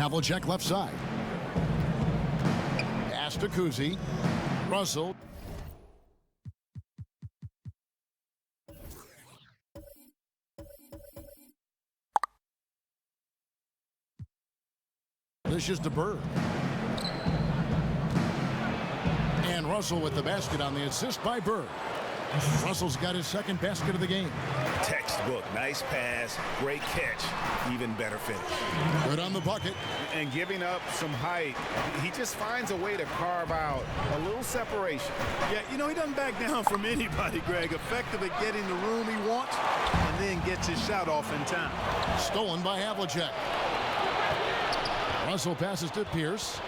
Havlicek left side. Pass to Kuzi. Russell. This is to Bird. And Russell with the basket on the assist by Bird. Russell's got his second basket of the game. Textbook, nice pass, great catch, even better finish. Good on the bucket. And giving up some height, he just finds a way to carve out a little separation. Yeah, you know, he doesn't back down from anybody, Greg. Effective at getting the room he wants and then gets his shot off in time. Stolen by Havlicek. Russell passes to Pierce.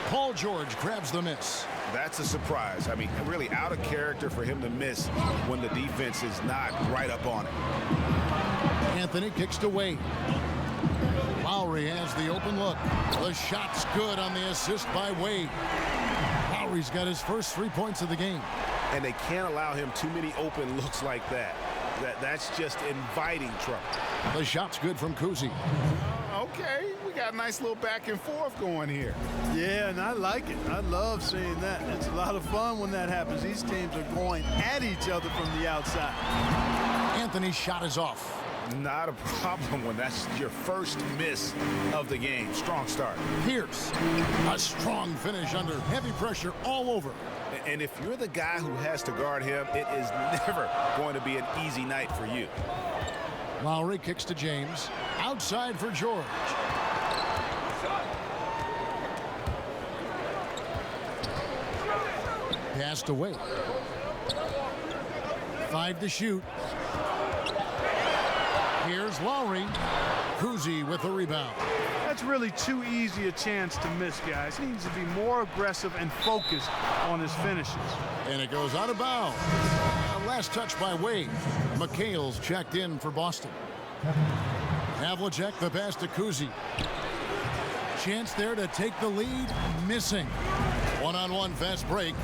Paul George grabs the miss. That's a surprise. I mean, really out of character for him to miss when the defense is not right up on it. Anthony kicks to Wade. Lowry has the open look. The shot's good on the assist by Wade. Lowry's got his first 3 points of the game. And they can't allow him too many open looks like that. That's just inviting trouble. The shot's good from Kuzi. Okay, we got a nice little back and forth going here. Yeah, and I like it. I love seeing that. It's a lot of fun when that happens. These teams are going at each other from the outside. Anthony's shot is off. Not a problem when that's your first miss of the game. Strong start. Pierce, a strong finish under heavy pressure all over. And if you're the guy who has to guard him, it is never going to be an easy night for you. Lowry kicks to James. Outside for George. Passed away. 5 to shoot. Here's Lowry. Kuzi with the rebound. That's really too easy a chance to miss, guys. He needs to be more aggressive and focused on his finishes. And it goes out of bounds. Last touch by Wade. McHale's checked in for Boston. Havlicek the pass to Kuzi. Chance there to take the lead. Missing. One-on-one fast break.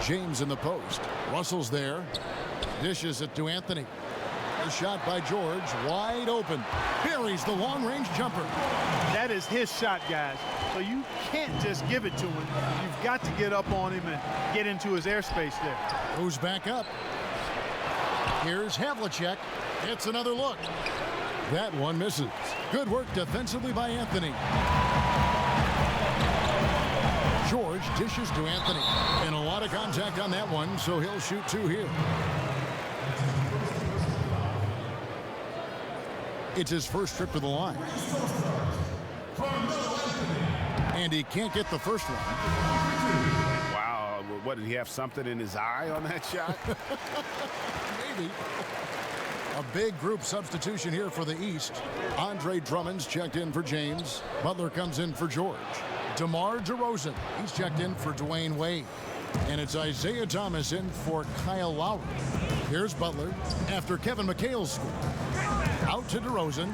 James in the post. Russell's there. Dishes it to Anthony. The shot by George. Wide open. Buries the long-range jumper. That is his shot, guys. So you can't just give it to him. You've got to get up on him and get into his airspace there. Goes back up. Here's Havlicek. It's another look. That one misses. Good work defensively by Anthony. George dishes to Anthony. And a lot of contact on that one, so he'll shoot 2 here. It's his first trip to the line. And he can't get the first one. Wow, what, did he have something in his eye on that shot? Maybe. A big group substitution here for the East. Andre Drummond's checked in for James. Butler comes in for George. DeMar DeRozan, he's checked in for Dwayne Wade. And it's Isaiah Thomas in for Kyle Lowry. Here's Butler after Kevin McHale's score. Out to DeRozan.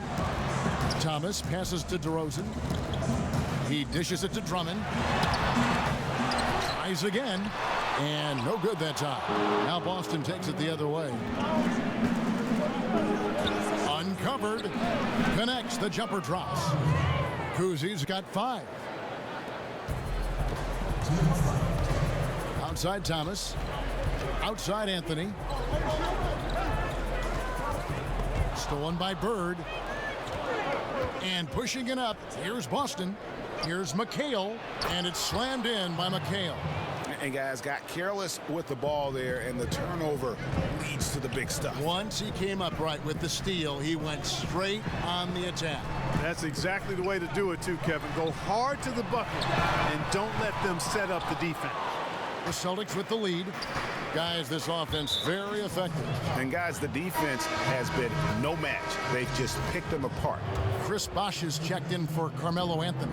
Thomas passes to DeRozan. He dishes it to Drummond. Tries again. And no good that time. Now Boston takes it the other way. Uncovered. Connects. The jumper drops. Kuzi's got 5. Outside Thomas. Outside Anthony. Stolen by Bird. And pushing it up. Here's Boston. Here's McHale. And it's slammed in by McHale. And guys got careless with the ball there, and the turnover leads to the big stuff. Once he came up right with the steal, he went straight on the attack. That's exactly the way to do it too, Kevin. Go hard to the bucket and don't let them set up the defense. The Celtics with the lead. Guys, this offense very effective. And guys, the defense has been no match. They've just picked them apart. Chris Bosh is checked in for Carmelo Anthony.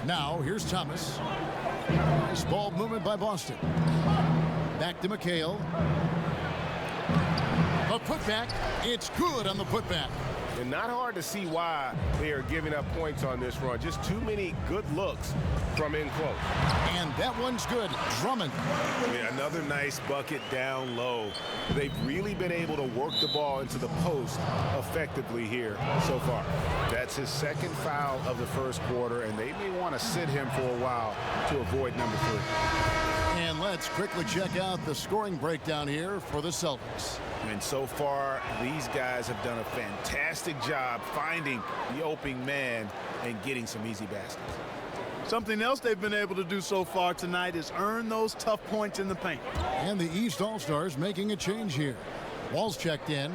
Now, here's Thomas. Nice ball movement by Boston. Back to McHale. A putback. It's good on the putback. And not hard to see why they are giving up points on this run. Just too many good looks from in close. And that one's good. Drummond. Yeah, another nice bucket down low. They've really been able to work the ball into the post effectively here so far. That's his second foul of the first quarter, and they may want to sit him for a while to avoid number 3. And let's quickly check out the scoring breakdown here for the Celtics. And so far, these guys have done a fantastic job finding the opening man and getting some easy baskets. Something else they've been able to do so far tonight is earn those tough points in the paint. And the East All-Stars making a change here. Wall's checked in.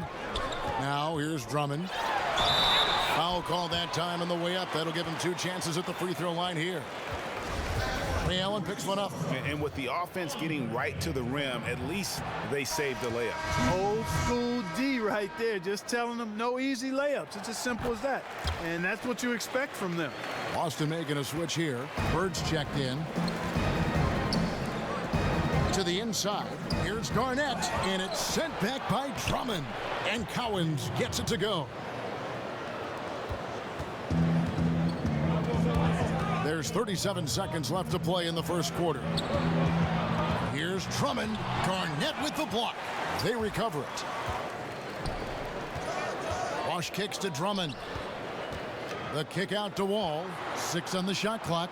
Now here's Drummond. Foul call that time on the way up. That'll give him 2 chances at the free throw line here. Ray Allen picks one up. And with the offense getting right to the rim, at least they saved the layup. Old school D right there, just telling them no easy layups. It's as simple as that. And that's what you expect from them. Boston making a switch here. Bird's checked in. To the inside. Here's Garnett, and it's sent back by Drummond. And Cowens gets it to go. There's 37 seconds left to play in the first quarter. Here's Drummond. Garnett with the block. They recover it. Bosch kicks to Drummond. The kick out to Wall. 6 on the shot clock.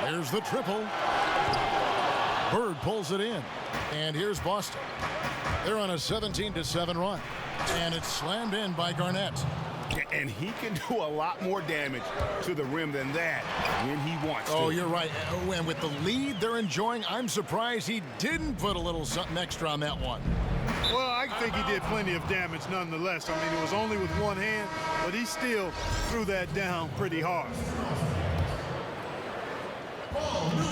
There's the triple. Bird pulls it in. And here's Boston. They're on a 17-7 run. And it's slammed in by Garnett. And he can do a lot more damage to the rim than that when he wants to. Oh, you're right. And with the lead they're enjoying, I'm surprised he didn't put a little something extra on that one. Well, I think he did plenty of damage nonetheless. I mean, it was only with one hand, but he still threw that down pretty hard.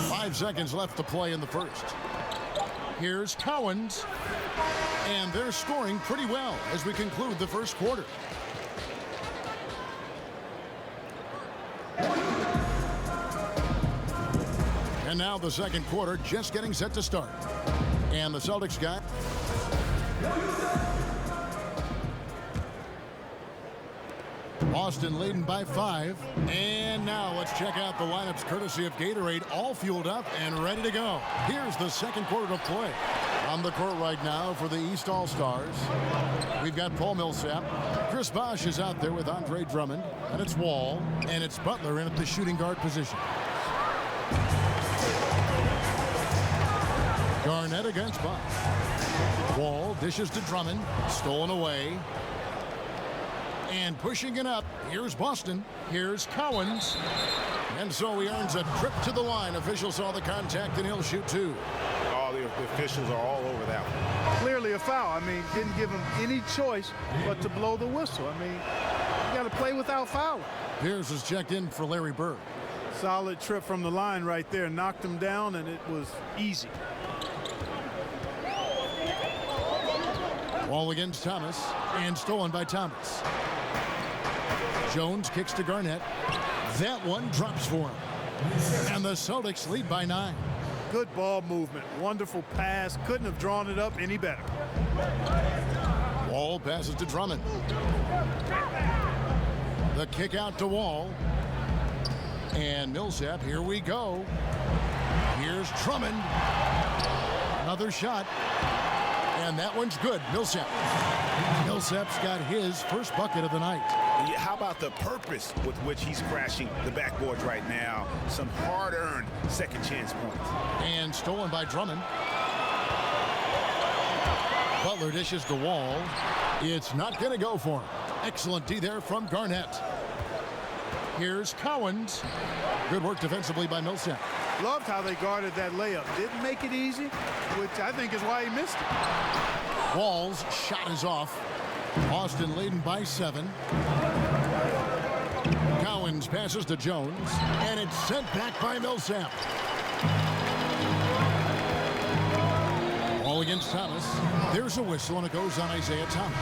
5 seconds left to play in the first. Here's Cowens. And they're scoring pretty well as we conclude the first quarter. And now the second quarter just getting set to start. And the Celtics got Boston leading by 5. And now let's check out the lineups courtesy of Gatorade, all fueled up and ready to go. Here's the second quarter of play. On the court right now for the East All-Stars, we've got Paul Millsap. Chris Bosh is out there with Andre Drummond. And it's Wall. And it's Butler in at the shooting guard position. Garnett against Bosh. Wall dishes to Drummond. Stolen away. And pushing it up. Here's Boston. Here's Cowens. And so he earns a trip to the line. Officials saw the contact and he'll shoot 2. All the officials are all over that one. Clearly a foul. I mean, didn't give him any choice but to blow the whistle. I mean, you got to play without fouling. Pierce is checked in for Larry Bird. Solid trip from the line right there. Knocked him down, and it was easy. Ball against Thomas, and stolen by Thomas. Jones kicks to Garnett. That one drops for him. And the Celtics lead by 9. Good ball movement. Wonderful pass. Couldn't have drawn it up any better. Wall passes to Drummond. The kick out to Wall. And Millsap, here we go. Here's Drummond. Another shot. And that one's good. Millsap's got his first bucket of the night. Yeah, how about the purpose with which he's crashing the backboards right now? Some hard-earned second chance points. And stolen by Drummond. Butler dishes to Wall. It's not going to go for him. Excellent D there from Garnett. Here's Cowens. Good work defensively by Millsap. Loved how they guarded that layup. Didn't make it easy, which I think is why he missed it. Wall's shot is off. Boston leading by 7. Cowens passes to Jones, and it's sent back by Millsap. Ball against Thomas. There's a whistle, and it goes on Isaiah Thomas.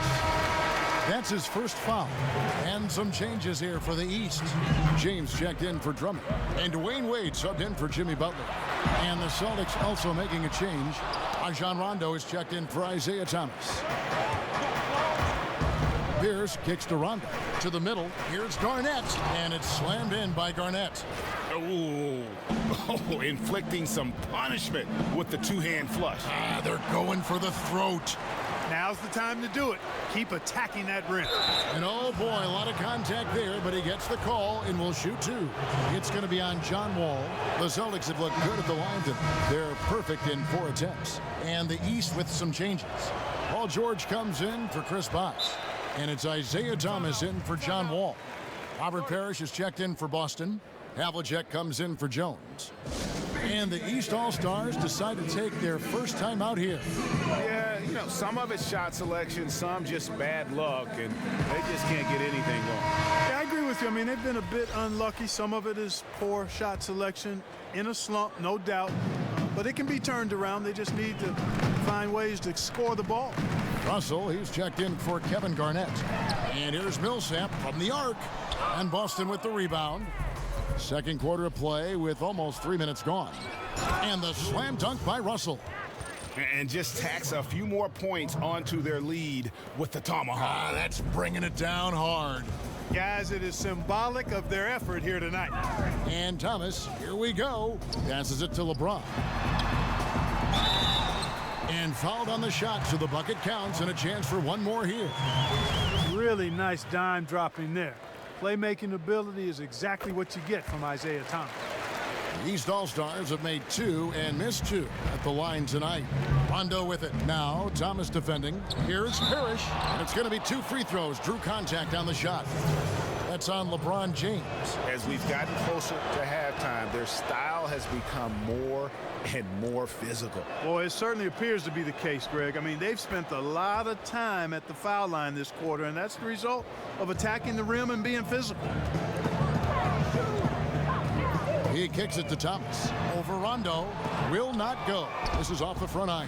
That's his first foul. And some changes here for the East. James checked in for Drummond. And Dwayne Wade subbed in for Jimmy Butler. And the Celtics also making a change. Rajon Rondo is checked in for Isaiah Thomas. Pierce kicks to Rondo. To the middle. Here's Garnett. And it's slammed in by Garnett. Ooh, inflicting some punishment with the two-hand flush. They're going for the throat. Now's the time to do it. Keep attacking that rim. And oh boy, a lot of contact there, but he gets the call and will shoot two. It's going to be on John Wall. The Celtics have looked good at the line. They're perfect in 4 attempts. And the East with some changes. Paul George comes in for Chris Bosh. And it's Isaiah Thomas in for John Wall. Robert Parrish is checked in for Boston. Havlicek comes in for Jones. And the East All-Stars decide to take their first time out here. Yeah, you know, some of it's shot selection, some just bad luck, and they just can't get anything wrong. Yeah, I agree with you. I mean, they've been a bit unlucky. Some of it is poor shot selection. In a slump, no doubt. But it can be turned around. They just need to find ways to score the ball. Russell, he's checked in for Kevin Garnett. And here's Millsap from the arc. And Boston with the rebound. Second quarter of play with almost 3 minutes gone. And the slam dunk by Russell. And just tacks a few more points onto their lead with the tomahawk. That's bringing it down hard. Guys, it is symbolic of their effort here tonight. And Thomas, here we go. Passes it to LeBron. And fouled on the shot, so the bucket counts and a chance for one more here. Really nice dime dropping there. Playmaking ability is exactly what you get from Isaiah Thomas. The East All-Stars have made 2 and missed 2 at the line tonight. Rondo with it. Now Thomas defending. Here's Parrish. And it's going to be 2 free throws. Drew contact on the shot. That's on LeBron James. As we've gotten closer to halftime, their style has become more and more physical. Boy, it certainly appears to be the case, Greg. I mean, they've spent a lot of time at the foul line this quarter, and that's the result of attacking the rim and being physical. He kicks it to Thomas. Over Rondo. Will not go. This is off the front iron.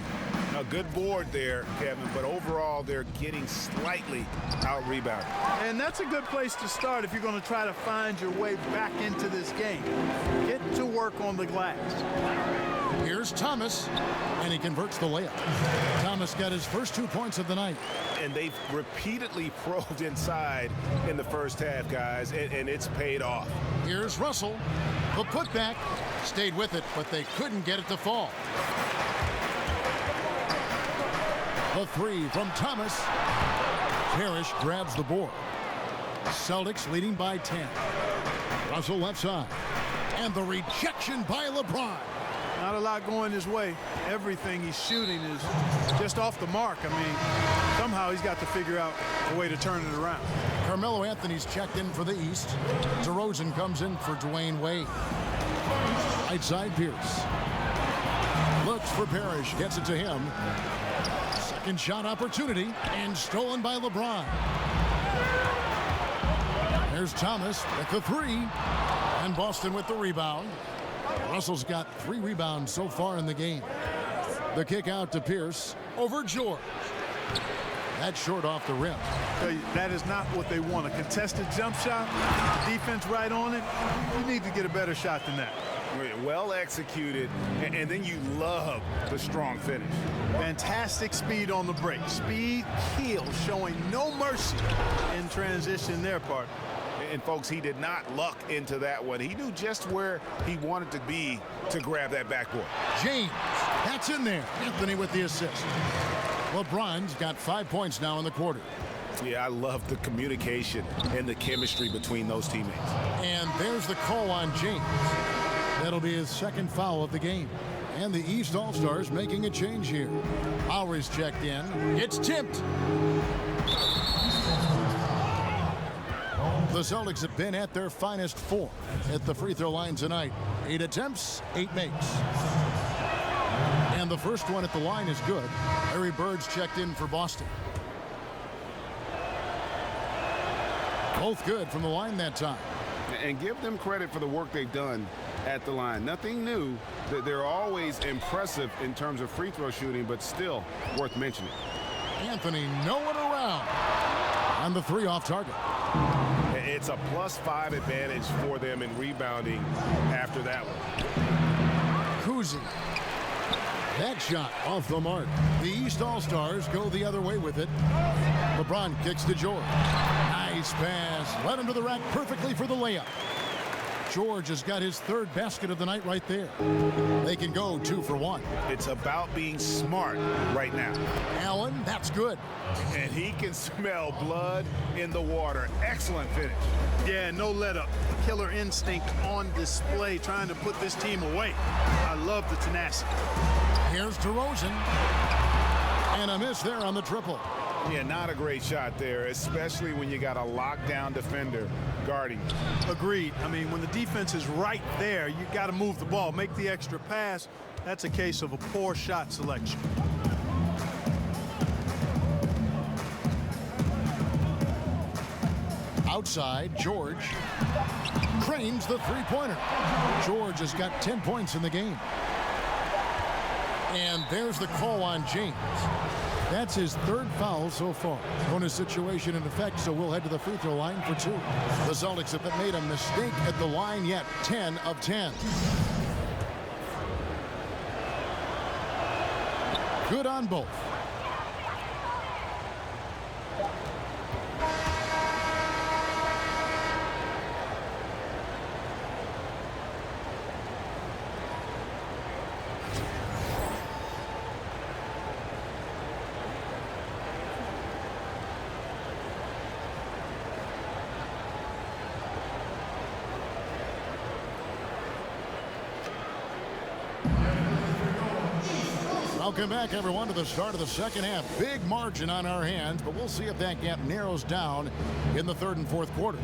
A good board there, Kevin, but overall they're getting slightly out-rebounded. And that's a good place to start if you're going to try to find your way back into this game. Get to work on the glass. Here's Thomas, and he converts the layup. Thomas got his first 2 points of the night. And they've repeatedly probed inside in the first half, guys, and it's paid off. Here's Russell. The putback. Stayed with it, but they couldn't get it to fall. The 3 from Thomas. Parrish grabs the board. Celtics leading by 10. Russell left side. And the rejection by LeBron. Not a lot going his way. Everything he's shooting is just off the mark. I mean, somehow he's got to figure out a way to turn it around. Carmelo Anthony's checked in for the East. DeRozan comes in for Dwayne Wade. Right side Pierce. Looks for Parrish. Gets it to him. Second shot opportunity. And stolen by LeBron. There's Thomas with the 3. And Boston with the rebound. Russell's got 3 rebounds so far in the game. The kick out to Pierce over George. That's short off the rim. That is not what they want. A contested jump shot, defense right on it. You need to get a better shot than that. Well executed, and then you love the strong finish. Fantastic speed on the break. Speed kills, showing no mercy in transition there, partner. And folks, he did not luck into that one. He knew just where he wanted to be to grab that backboard. James, that's in there. Anthony with the assist. LeBron's got 5 points now in the quarter. Yeah, I love the communication and the chemistry between those teammates. And there's the call on James. That'll be his second foul of the game. And the East All-Stars making a change here. Lowry's checked in. It's tipped. The Celtics have been at their finest 4 at the free throw line tonight. 8 attempts, 8 makes. And the first one at the line is good. Larry Bird's checked in for Boston. Both good from the line that time. And give them credit for the work they've done at the line. Nothing new. They're always impressive in terms of free throw shooting, but still worth mentioning. Anthony nowhere around. And the 3 off target. It's a +5 advantage for them in rebounding after that one. Kuzi. That shot off the mark. The East All-Stars go the other way with it. LeBron kicks to George. Nice pass. Led him to the rack perfectly for the layup. George has got his third basket of the night right there. They can go 2 for 1. It's about being smart right now. Allen, that's good. And he can smell blood in the water. Excellent finish. Yeah, no let up. Killer instinct on display, trying to put this team away. I love the tenacity. Here's DeRozan. And a miss there on the triple. Yeah, not a great shot there, especially when you got a lockdown defender guarding. Agreed. I mean, when the defense is right there, you got to move the ball, make the extra pass. That's a case of a poor shot selection. Outside, George cranes the three-pointer. George has got 10 points in the game. And there's the call on James. That's his third foul so far. Bonus situation in effect, so we'll head to the free throw line for 2. The Celtics haven't made a mistake at the line yet. 10 of 10. Good on both. Welcome back, everyone, to the start of the second half. Big margin on our hands, but we'll see if that gap narrows down in the third and fourth quarter.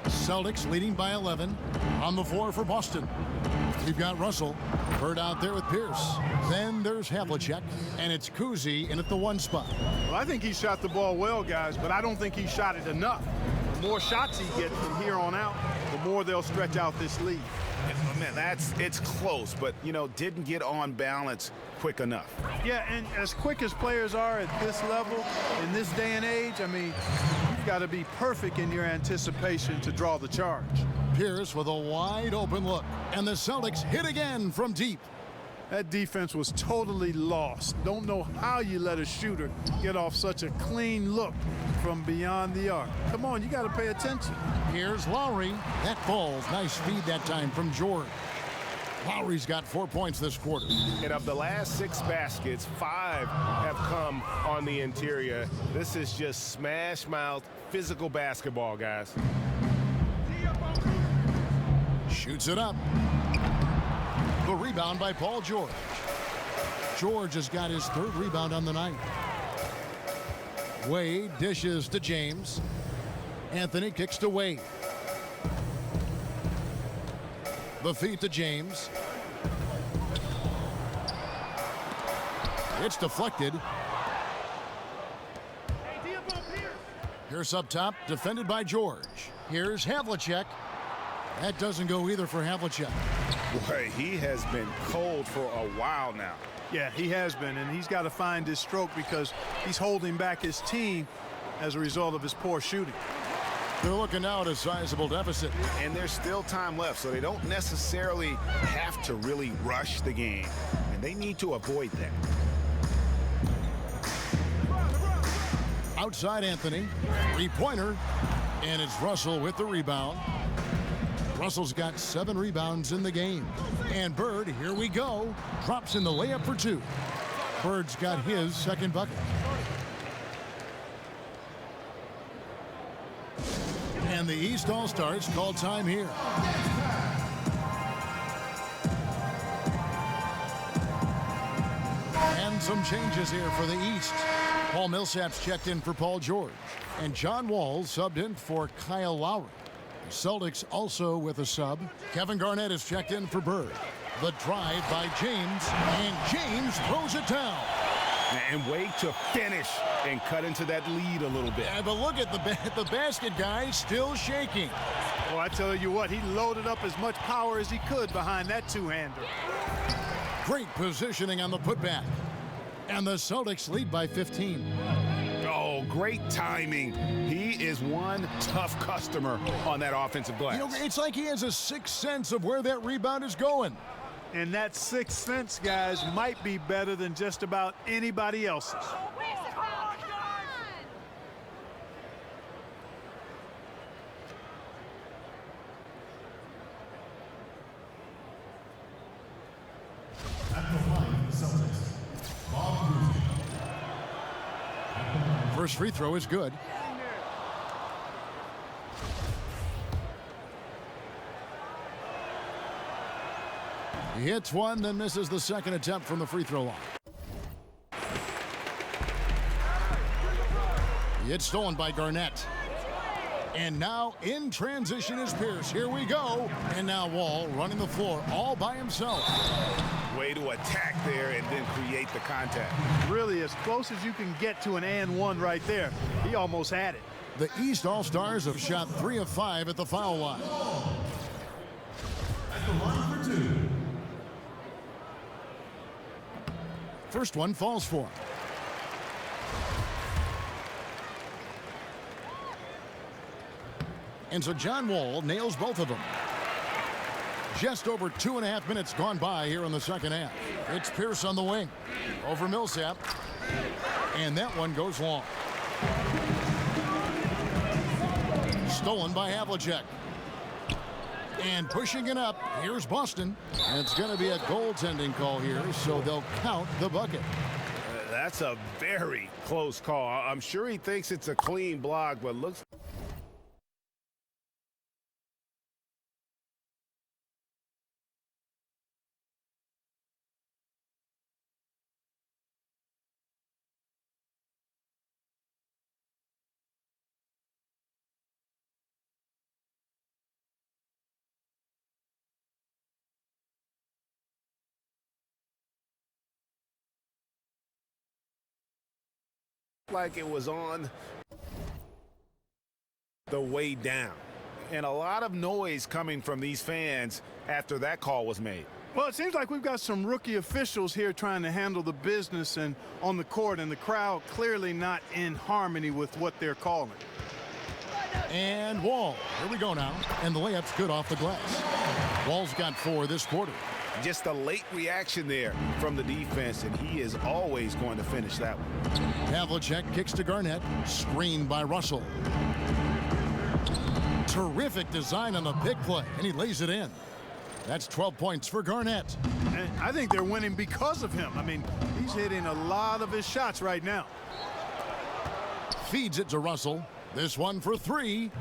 Celtics leading by 11 on the floor for Boston. We've got Russell. Bird out there with Pierce. Then there's Havlicek, and it's Kuzi in at the 1 spot. Well, I think he shot the ball well, guys, but I don't think he shot it enough. The more shots he gets from here on out, the more they'll stretch out this lead. Man, it's close, but, you know, didn't get on balance quick enough. Yeah, and as quick as players are at this level, in this day and age, I mean, you've got to be perfect in your anticipation to draw the charge. Pierce with a wide open look, and the Celtics hit again from deep. That defense was totally lost. Don't know how you let a shooter get off such a clean look from beyond the arc. Come on, you got to pay attention. Here's Lowry. That falls. Nice feed that time from George. Lowry's got 4 points this quarter. And of the last 6 baskets, 5 have come on the interior. This is just smash-mouth physical basketball, guys. Shoots it up. The rebound by Paul George. George has got his 3rd rebound on the night. Wade dishes to James. Anthony kicks to Wade. The feed to James. It's deflected. Pierce up top, defended by George. Here's Havlicek. That doesn't go either for Havlicek. Boy, he has been cold for a while now. Yeah, he has been, and he's got to find his stroke because he's holding back his team as a result of his poor shooting. They're looking now at a sizable deficit. And there's still time left, so they don't necessarily have to really rush the game. And they need to avoid that. Outside Anthony, 3-pointer, and it's Russell with the rebound. Russell's got 7 rebounds in the game. And Bird, here we go, drops in the layup for 2. Bird's got his 2nd bucket. And the East All-Stars call time here. And some changes here for the East. Paul Millsap's checked in for Paul George. And John Wall subbed in for Kyle Lowry. The Celtics also with a sub. Kevin Garnett is checked in for Bird. The drive by James, and James throws it down. And Wade to finish and cut into that lead a little bit. Yeah, but look at the basket guy still shaking. Well, I tell you what, he loaded up as much power as he could behind that two-hander. Great positioning on the putback. And the Celtics lead by 15. Oh, great timing. He is one tough customer on that offensive glass. You know, it's like he has a sixth sense of where that rebound is going. And that sixth sense, guys, might be better than just about anybody else's. First free throw is good. He hits one, then misses the second attempt from the free throw line. It's stolen by Garnett. And now in transition is Pierce. Here we go. And now Wall running the floor all by himself. Way to attack there and then create the contact. Really as close as you can get to an and one right there. He almost had it. The East All-Stars have shot 3 of 5 at the foul line. At the line for 2. First one falls for him. And so John Wall nails both of them. Just over 2.5 minutes gone by here in the second half. It's Pierce on the wing. Over Millsap. And that one goes long. Stolen by Havlicek. And pushing it up, here's Boston. And it's going to be a goaltending call here, so they'll count the bucket. That's a very close call. I'm sure he thinks it's a clean block, but looks... like it was on the way down. And a lot of noise coming from these fans after that call was made. Well, it seems like we've got some rookie officials here trying to handle the business and on the court, and the crowd clearly not in harmony with what they're calling. And Wall, here we go now. And the layup's good off the glass. Wall's got 4 this quarter. Just a late reaction there from the defense, and he is always going to finish that one. Havlicek kicks to Garnett, screened by Russell. Terrific design on the pick play, and he lays it in. That's 12 points for Garnett. And I think they're winning because of him. I mean, he's hitting a lot of his shots right now. Feeds it to Russell. This one for 3.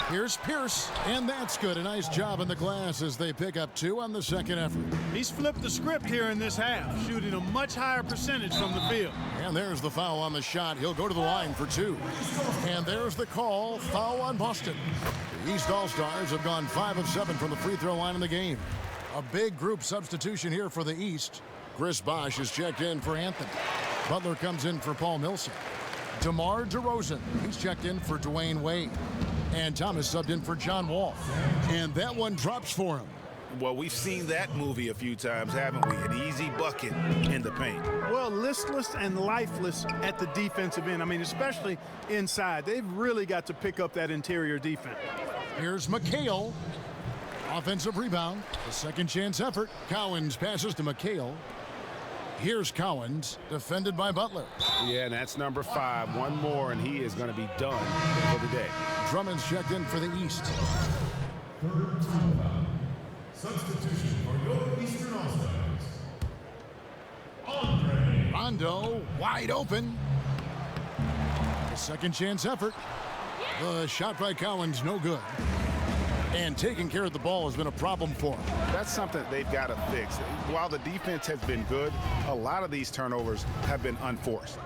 Here's Pierce, and that's good. A nice job in the glass as they pick up 2 on the second effort. He's flipped the script here in this half, shooting a much higher percentage from the field. And there's the foul on the shot. He'll go to the line for 2. And there's the call, foul on Boston. The East All-Stars have gone 5 of 7 from the free throw line in the game. A big group substitution here for the East. Chris Bosh is checked in for Anthony. Butler comes in for Paul Millsap. DeMar DeRozan, he's checked in for Dwayne Wade. And Thomas subbed in for John Wall. And that one drops for him. Well, we've seen that movie a few times, haven't we? An easy bucket in the paint. Well, listless and lifeless at the defensive end. I mean, especially inside. They've really got to pick up that interior defense. Here's McHale. Offensive rebound. A second chance effort. Cowens passes to McHale. Here's Cowens, defended by Butler. Yeah, and that's number 5. One more, and he is going to be done for the day. Drummond's checked in for the East. Third timeout. Substitution for your Eastern All-Stars. Andre. Rondo wide open. A second chance effort. The shot by Cowens no good. And taking care of the ball has been a problem for him. That's something they've got to fix. While the defense has been good, a lot of these turnovers have been unforced.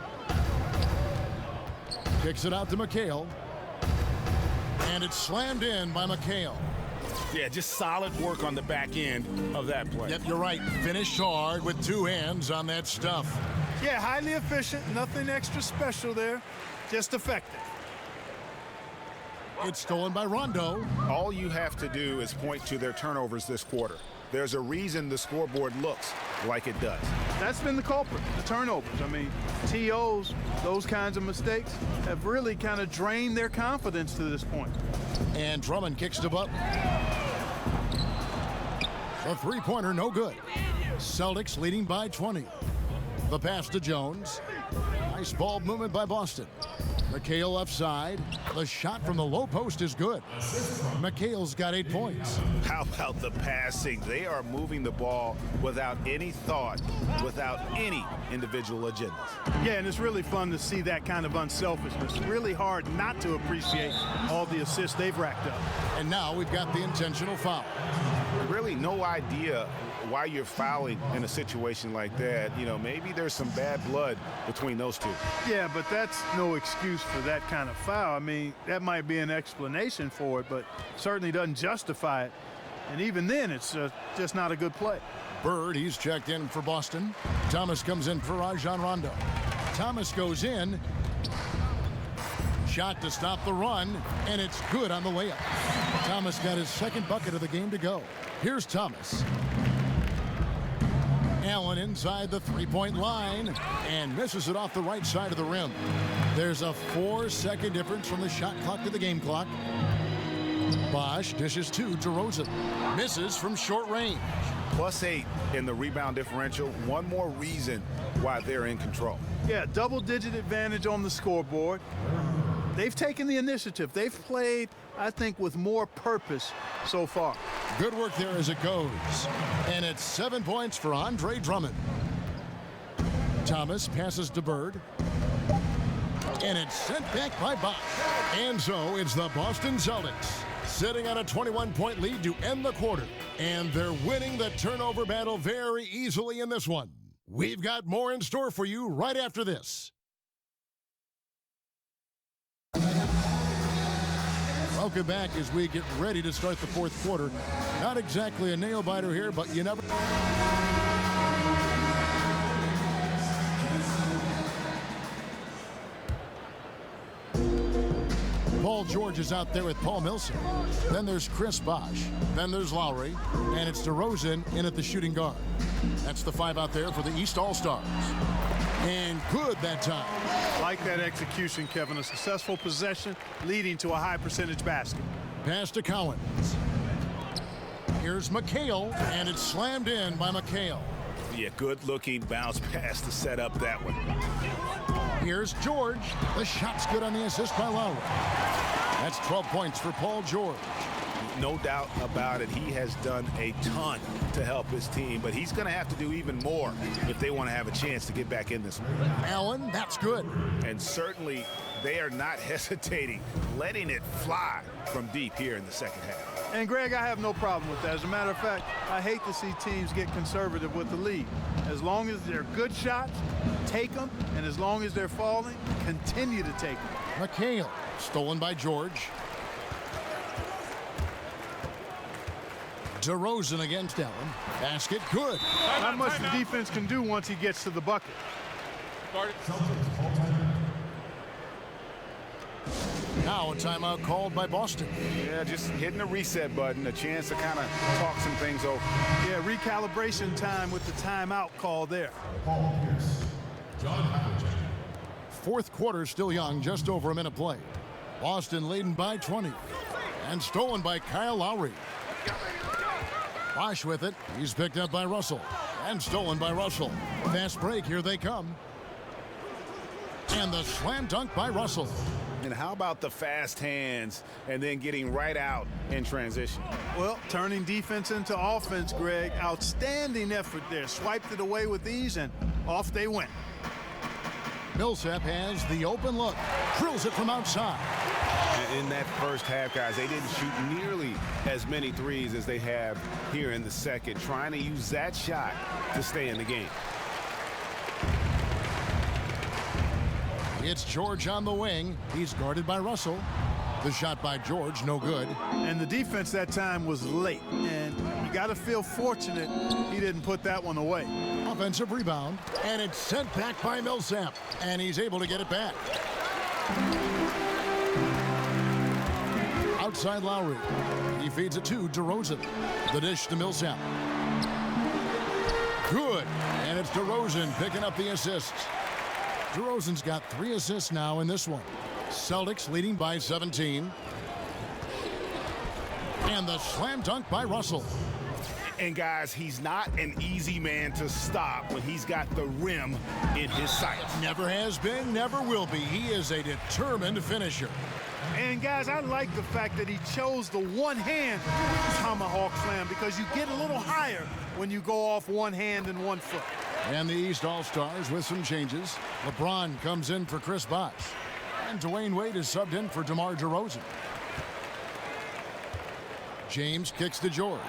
Kicks it out to McHale. And it's slammed in by McHale. Yeah, just solid work on the back end of that play. Yep, you're right. Finished hard with 2 hands on that stuff. Yeah, highly efficient. Nothing extra special there. Just effective. It's stolen by Rondo. All you have to do is point to their turnovers this quarter. There's a reason the scoreboard looks like it does. That's been the culprit, the turnovers. I mean, TOs, those kinds of mistakes have really kind of drained their confidence to this point. And Drummond kicks to Butler. A three-pointer, no good. Celtics leading by 20. The pass to Jones. Nice ball movement by Boston. McHale left side. The shot from the low post is good. McHale's got 8 points. How about the passing? They are moving the ball without any thought, without any individual agendas. Yeah, and it's really fun to see that kind of unselfishness. Really hard not to appreciate all the assists they've racked up. And now we've got the intentional foul. Really no idea why you're fouling in a situation like that. You know, maybe there's some bad blood between those two. Yeah, but that's no excuse for that kind of foul. I mean, that might be an explanation for it, but certainly doesn't justify it. And even then, it's just not a good play. Bird, he's checked in for Boston. Thomas comes in for Rajon Rondo. Thomas goes in. Shot to stop the run, and it's good on the layup. Thomas got his second bucket of the game to go. Here's Thomas. Allen inside the three-point line and misses it off the right side of the rim. There's a 4-second difference from the shot clock to the game clock. Bosch dishes to DeRozan. Misses from short range. +8 in the rebound differential. One more reason why they're in control. Yeah, double-digit advantage on the scoreboard. They've taken the initiative. They've played, I think, with more purpose so far. Good work there as it goes. And it's 7 points for Andre Drummond. Thomas passes to Bird. And it's sent back by Bosch. And so it's the Boston Celtics sitting on a 21-point lead to end the quarter. And they're winning the turnover battle very easily in this one. We've got more in store for you right after this. Welcome back as we get ready to start the fourth quarter. Not exactly a nail-biter here, but you never... Paul George is out there with Paul Millsap. Then there's Chris Bosh. Then there's Lowry. And it's DeRozan in at the shooting guard. That's the 5 out there for the East All-Stars. And good that time. Like that execution, Kevin. A successful possession leading to a high percentage basket. Pass to Collins. Here's McHale, and it's slammed in by McHale. Yeah, good-looking bounce pass to set up that one. Here's George. The shot's good on the assist by Lowry. That's 12 points for Paul George. No doubt about it. He has done a ton to help his team, but he's going to have to do even more if they want to have a chance to get back in this one. Allen, that's good. And certainly they are not hesitating, letting it fly from deep here in the second half. And, Greg, I have no problem with that. As a matter of fact, I hate to see teams get conservative with the lead. As long as they're good shots, take them. And as long as they're falling, continue to take them. McHale, stolen by George. DeRozan against Allen. Basket, good. Not much the defense can do once he gets to the bucket. Now a timeout called by Boston. Yeah, just hitting the reset button, a chance to kind of talk some things over. Yeah, recalibration time with the timeout call there. Paul Pierce. John Havlicek. Fourth quarter still young, just over a minute play. Boston leading by 20. And stolen by Kyle Lowry. Bosh with it. He's picked up by Russell. And stolen by Russell. Fast break, here they come. And the slam dunk by Russell. And how about the fast hands and then getting right out in transition? Well, turning defense into offense, Greg. Outstanding effort there. Swiped it away with ease, and off they went. Millsap has the open look. Drills it from outside. In that first half, guys, they didn't shoot nearly as many threes as they have here in the second, trying to use that shot to stay in the game. It's George on the wing. He's guarded by Russell. The shot by George, no good. And the defense that time was late. And you got to feel fortunate he didn't put that one away. Offensive rebound. And it's sent back by Millsap. And he's able to get it back. Outside Lowry. He feeds it to DeRozan. The dish to Millsap. Good. And it's DeRozan picking up the assists. DeRozan's got 3 assists now in this one. Celtics leading by 17. And the slam dunk by Russell. And guys, he's not an easy man to stop when he's got the rim in his sights. Never has been, never will be. He is a determined finisher. And guys, I like the fact that he chose the one-hand tomahawk slam because you get a little higher when you go off one hand and one foot. And the East All-Stars with some changes. LeBron comes in for Chris Bosh. And Dwayne Wade is subbed in for DeMar DeRozan. James kicks to George.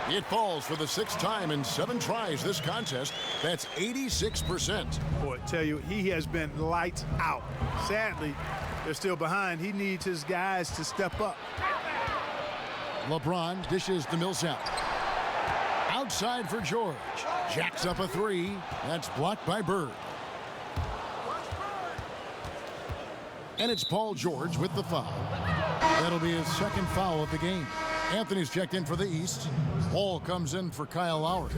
It falls for the 6th time in 7 tries this contest. That's 86%. Boy, I tell you, he has been lights out. Sadly, they're still behind. He needs his guys to step up. LeBron dishes to Millsap. Outside for George. Jacks up a 3. That's blocked by Bird. And it's Paul George with the foul. That'll be his 2nd foul of the game. Anthony's checked in for the East. Paul comes in for Kyle Lowry.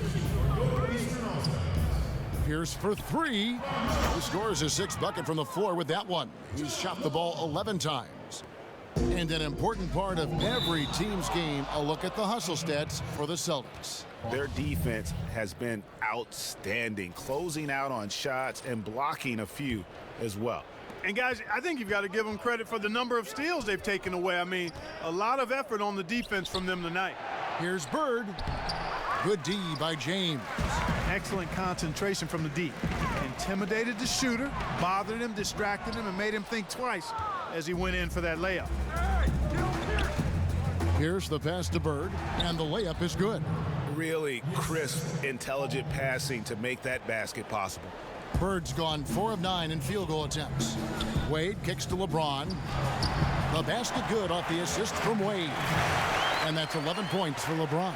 Pierce for 3. He scores his 6th bucket from the floor with that one. He's shot the ball 11 times. And an important part of every team's game, a look at the hustle stats for the Celtics. Their defense has been outstanding, closing out on shots and blocking a few as well. And guys, I think you've got to give them credit for the number of steals they've taken away. I mean, a lot of effort on the defense from them tonight. Here's Bird. Good D by James. Excellent concentration from the D. Intimidated the shooter, bothered him, distracted him, and made him think twice as he went in for that layup. Here's the pass to Bird, and the layup is good. Really crisp, intelligent passing to make that basket possible. Bird's gone 4 of 9 in field goal attempts. Wade kicks to LeBron. The basket good off the assist from Wade. And that's 11 points for LeBron.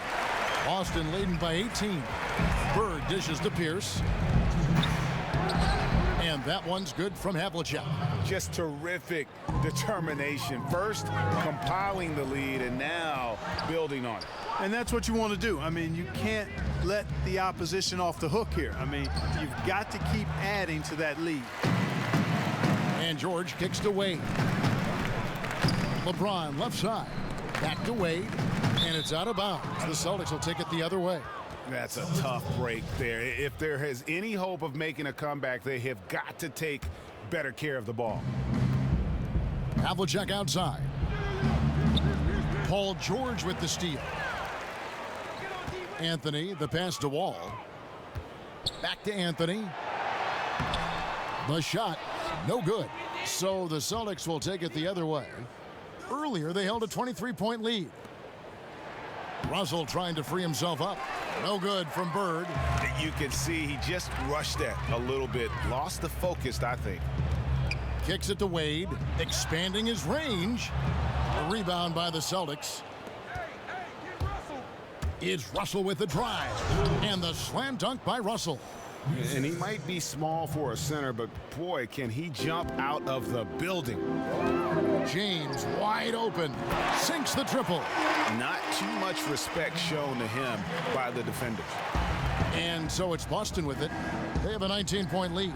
Boston leading by 18. Bird dishes to Pierce. And that one's good from Havlicek. Just terrific determination. First, compiling the lead, and now building on it. And that's what you want to do. I mean, you can't let the opposition off the hook here. I mean, you've got to keep adding to that lead. And George kicks to Wade. LeBron left side. Back to Wade. And it's out of bounds. The Celtics will take it the other way. That's a tough break there. If there is any hope of making a comeback, they have got to take better care of the ball. Havlicek outside. Paul George with the steal. Anthony, the pass to Wall. Back to Anthony. The shot, no good. So the Celtics will take it the other way. Earlier, they held a 23-point lead. Russell trying to free himself up. No good from Bird. You can see he just rushed that a little bit. Lost the focus, I think. Kicks it to Wade, expanding his range. A rebound by the Celtics. It's Russell with the drive. And the slam dunk by Russell. And he might be small for a center, but boy, can he jump out of the building. James wide open. Sinks the triple. Not too much respect shown to him by the defenders. And so it's Boston with it. They have a 19-point lead.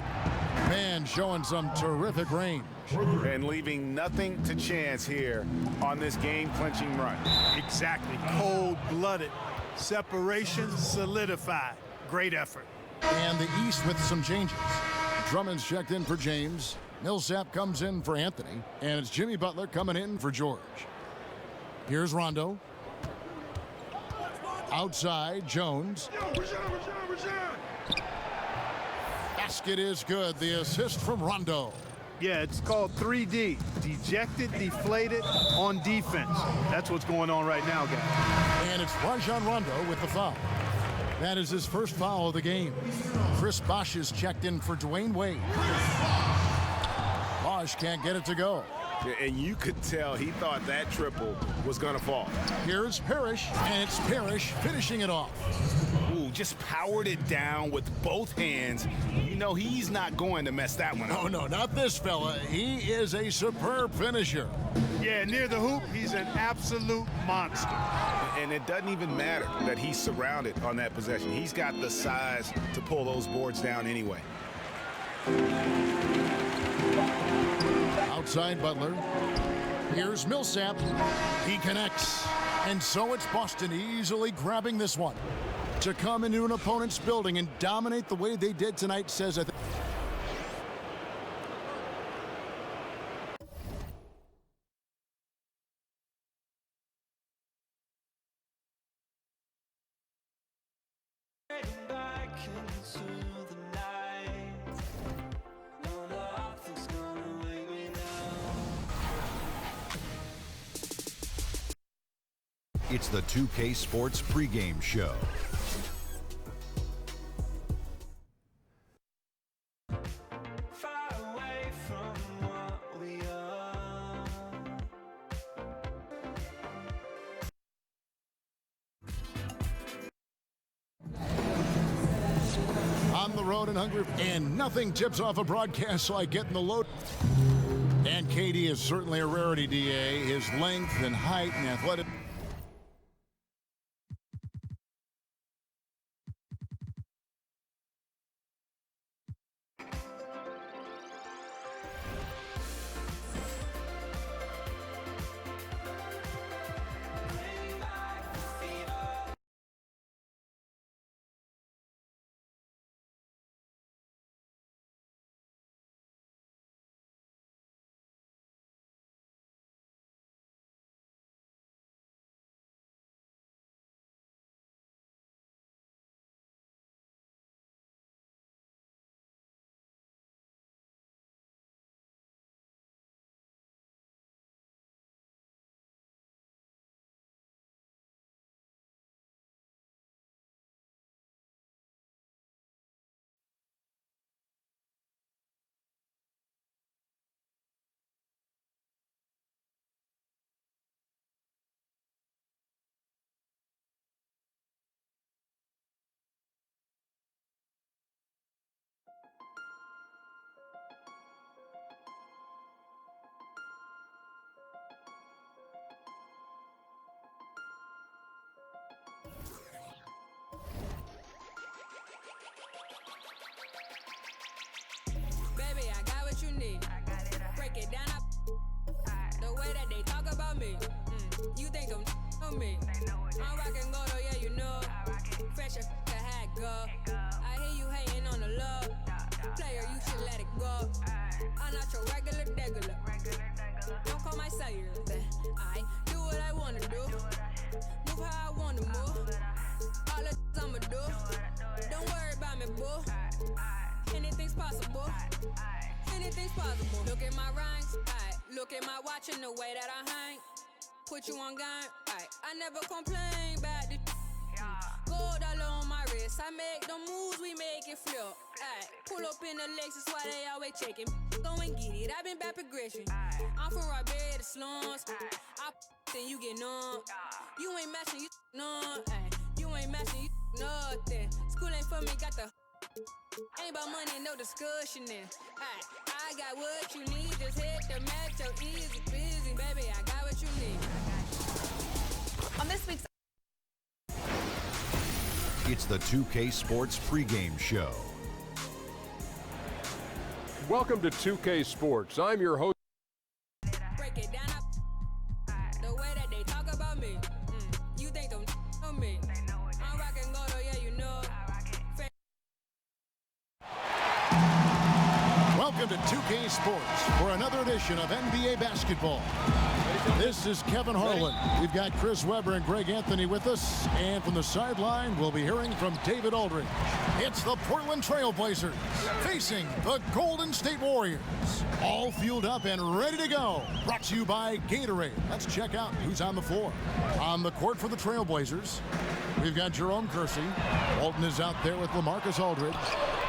Man showing some terrific range. And leaving nothing to chance here on this game-clinching run. Exactly. Cold-blooded. Separation solidified. Great effort. And the East with some changes. Drummond's checked in for James. Millsap comes in for Anthony. And it's Jimmy Butler coming in for George. Here's Rondo. Outside, Jones. Basket is good. The assist from Rondo. Yeah, it's called 3D. Dejected, deflated, on defense. That's what's going on right now, guys. And it's Rajon Rondo with the foul. That is his first foul of the game. Chris Bosh is checked in for Dwayne Wade. Bosh can't get it to go. And you could tell he thought that triple was going to fall. Here's Parrish, and it's Parrish finishing it off. Ooh, just powered it down with both hands. You know he's not going to mess that one up. Oh, no, not this fella. He is a superb finisher. Yeah, near the hoop, he's an absolute monster. And it doesn't even matter that he's surrounded on that possession. He's got the size to pull those boards down anyway. Outside Butler. Here's Millsap. He connects. And so it's Boston easily grabbing this one. To come into an opponent's building and dominate the way they did tonight says I think. It's the 2K Sports pregame show. On the road in Hungary, and nothing tips off a broadcast like getting the load. And KD is certainly a rarity, DA. His length and height and athletic. Baby, I got what you need. Break it down. The way that they talk about me. You think I'm on me. I'm rockin' gold, oh yeah, you know. Fresh a hat go. I hear you hating on the low. Player, you should let it go. I'm not your regular degular. Don't call my cellular. I do what I wanna do. Move how I wanna move. All the I'ma do. Don't worry about me, boo. Anything's possible. Anything's possible. Look at my rhymes. Look at my watch and the way that I hang. Put you on game. I never complain about the gold all on my wrist. I make the moves, we make it flip. Pull up in the Lexus, why they always checking. Go and get it. I've been back progression. I'm from Roberta to slums. I then you get numb. You ain't matching, you none. You ain't matching, you nothing. School ain't for me, got the. Ain't about money, no discussion there. I got what you need, just hit the metro, easy busy, baby. I got what you need. On this week's It's the 2K Sports pregame show. Welcome to 2K Sports. I'm your host. Break it down. The way that they talk about me. You think I'm on me. I'm rockin' gold, oh yeah, you know. Welcome to 2K Sports for another edition of NBA basketball. This is Kevin Harlan. We've got Chris Webber and Greg Anthony with us. And from the sideline, we'll be hearing from David Aldridge. It's the Portland Trail Blazers facing the Golden State Warriors. All fueled up and ready to go. Brought to you by Gatorade. Let's check out who's on the floor. On the court for the Trail Blazers, we've got Jerome Kersey. Walton is out there with LaMarcus Aldridge.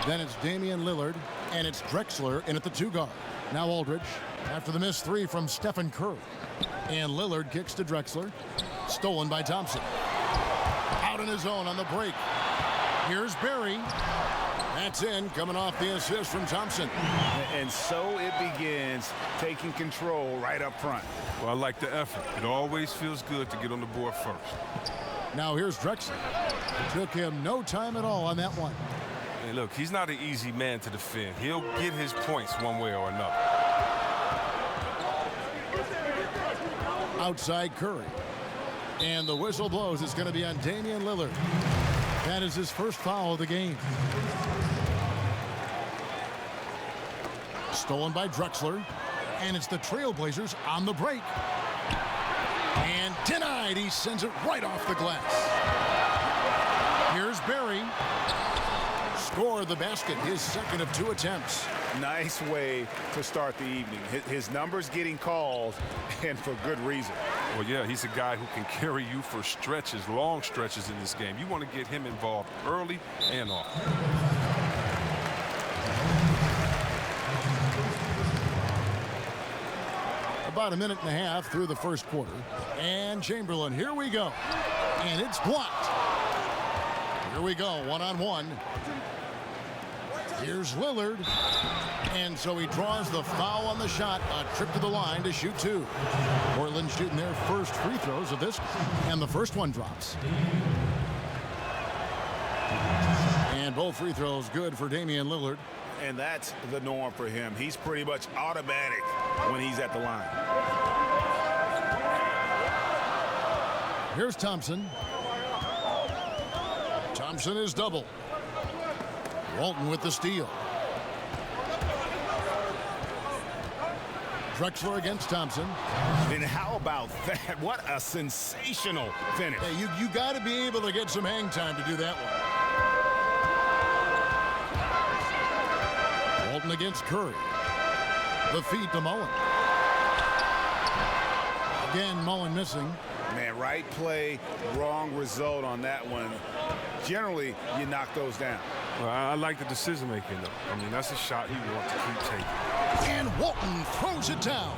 Then it's Damian Lillard, and it's Drexler in at the 2 guard. Now Aldridge, after the missed 3 from Stephen Curry. And Lillard kicks to Drexler. Stolen by Thompson. Out in his own on the break. Here's Barry. That's in, coming off the assist from Thompson. And so it begins, taking control right up front. Well, I like the effort. It always feels good to get on the board first. Now here's Drexler. Took him no time at all on that one. Hey, look, he's not an easy man to defend. He'll get his points one way or another. Outside Curry. And the whistle blows. It's going to be on Damian Lillard. That is his first foul of the game. Stolen by Drexler. And it's the Trailblazers on the break. And denied. He sends it right off the glass. Here's Barry. Scored the basket, his second of 2 attempts. Nice way to start the evening. His numbers getting called, and for good reason. Well, yeah, he's a guy who can carry you for stretches, long stretches in this game. You want to get him involved early and often. About a minute and a half through the first quarter. And Chamberlain, here we go. And it's blocked. Here we go, one-on-one. Here's Lillard. And so he draws the foul on the shot. A trip to the line to shoot 2. Portland shooting their first free throws of this. And the first one drops. And both free throws good for Damian Lillard. And that's the norm for him. He's pretty much automatic when he's at the line. Here's Thompson. Thompson is double. Walton with the steal. Drexler against Thompson. And how about that? What a sensational finish. Hey, you got to be able to get some hang time to do that one. Walton against Curry. The feed to Mullen. Again, Mullen missing. Man, right play, wrong result on that one. Generally, you knock those down. Well, I like the decision making, though. I mean, that's a shot you want to keep taking. And Walton throws it down.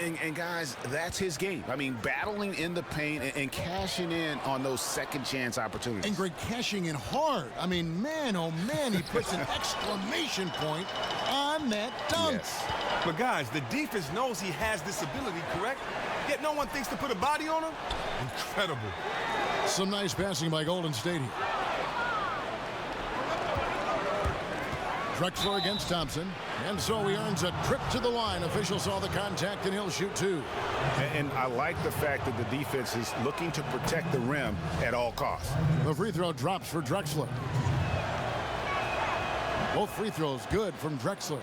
And guys, that's his game. I mean, battling in the paint and cashing in on those second chance opportunities. And Greg cashing in hard. I mean, man, oh man, he puts an exclamation point on that dunk. Yes. But guys, the defense knows he has this ability, correct? Yet no one thinks to put a body on him? Incredible. Some nice passing by Golden State here. Drexler against Thompson. And so he earns a trip to the line. Official saw the contact, and he'll shoot 2. And I like the fact that the defense is looking to protect the rim at all costs. The free throw drops for Drexler. Both free throws good from Drexler.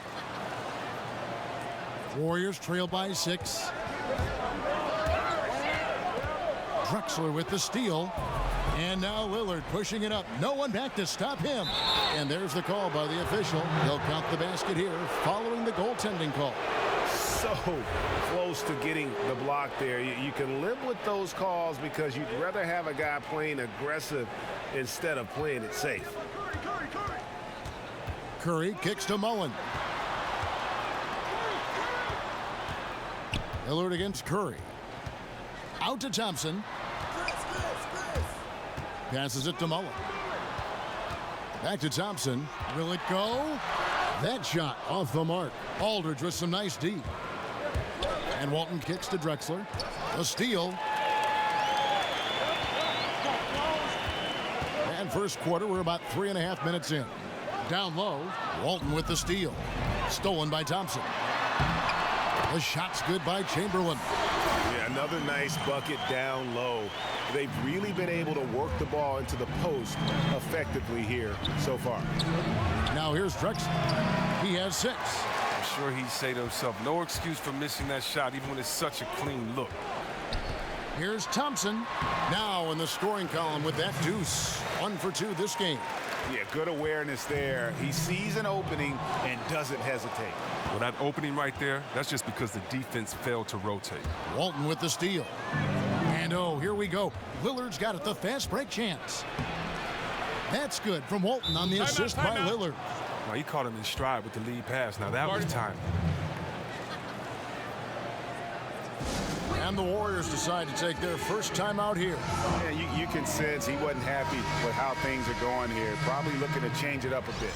Warriors trail by 6. Drexler with the steal. And now Lillard pushing it up. No one back to stop him. And there's the call by the official. They'll count the basket here following the goaltending call. So close to getting the block there. You can live with those calls because you'd rather have a guy playing aggressive instead of playing it safe. Curry kicks to Mullen. Lillard against Curry. Out to Thompson. Passes it to Mullen. Back to Thompson. Will it go? That shot off the mark. Aldridge with some nice D. And Walton kicks to Drexler. A steal. And first quarter, we're about 3.5 minutes in. Down low, Walton with the steal. Stolen by Thompson. The shot's good by Chamberlain. Yeah, another nice bucket down low. They've really been able to work the ball into the post effectively here so far. Now here's Drexler. He has 6. I'm sure he'd say to himself, no excuse for missing that shot, even when it's such a clean look. Here's Thompson. Now in the scoring column with that deuce. 1 for 2 this game. Yeah, good awareness there. He sees an opening and doesn't hesitate. Well, that opening right there, that's just because the defense failed to rotate. Walton with the steal. And oh, here we go. Lillard's got it, the fast break chance. That's good from Walton on the assist by Lillard. Well, he caught him in stride with the lead pass. Now that was time. And the Warriors decide to take their first time out here. Yeah, you can sense he wasn't happy with how things are going here. Probably looking to change it up a bit.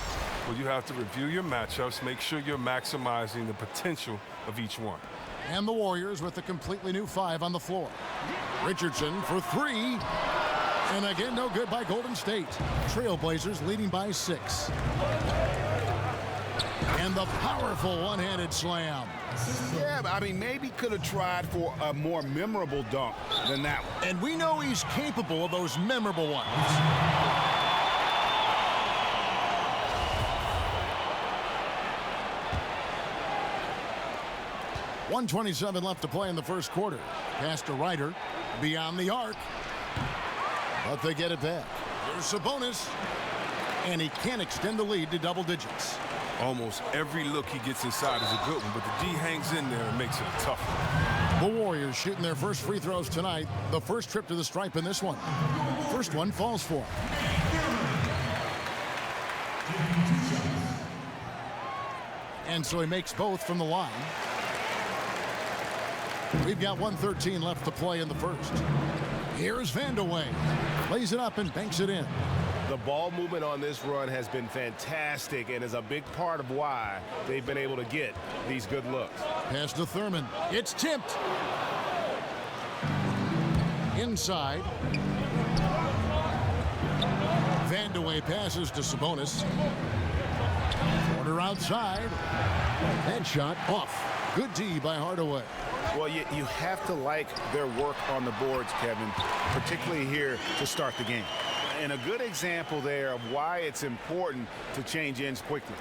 Well, you have to review your matchups, make sure you're maximizing the potential of each one. And the Warriors with a completely new 5 on the floor. Richardson for 3. And again, no good by Golden State. Trailblazers leading by 6. And the powerful one-handed slam. Yeah, but I mean, maybe could have tried for a more memorable dunk than that one. And we know he's capable of those memorable ones. 1:27 left to play in the first quarter. Pass to Ryder, beyond the arc. But they get it back. Here's Sabonis. And he can't extend the lead to double digits. Almost every look he gets inside is a good one, but the D hangs in there and makes it a tough one. The Warriors shooting their first free throws tonight. The first trip to the stripe in this one. First one falls for him. And so he makes both from the line. We've got 1:13 left to play in the first. Here's Vandeweghe. Plays it up and banks it in. The ball movement on this run has been fantastic and is a big part of why they've been able to get these good looks. Pass to Thurman. It's tipped. Inside. Vandeweghe passes to Sabonis. Corner outside. Headshot off. Good D by Hardaway. Well, you have to like their work on the boards, Kevin, particularly here to start the game. And a good example there of why it's important to change ends quickly.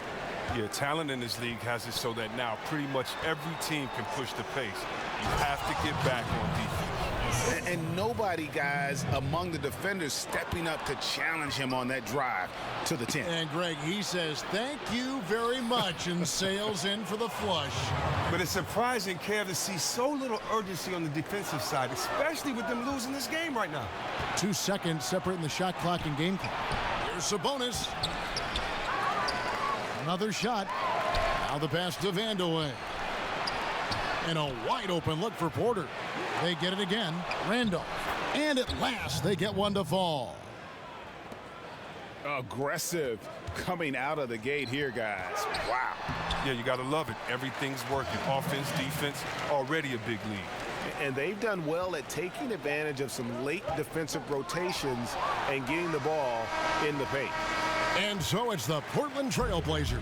Yeah, talent in this league has it so that now pretty much every team can push the pace. You have to get back on defense. And nobody, guys, among the defenders stepping up to challenge him on that drive to the 10. And Greg, he says, thank you very much, and sails in for the flush. But it's surprising, Kev, to see so little urgency on the defensive side, especially with them losing this game right now. 2 seconds separating the shot clock and game clock. Here's Sabonis. Another shot. Now the pass to Vandeweghe. And a wide open look for Porter. They get it again. Randolph. And at last, they get one to fall. Aggressive coming out of the gate here, guys. Wow. Yeah, you got to love it. Everything's working. Offense, defense, already a big lead. And they've done well at taking advantage of some late defensive rotations and getting the ball in the paint. And so it's the Portland Trail Blazers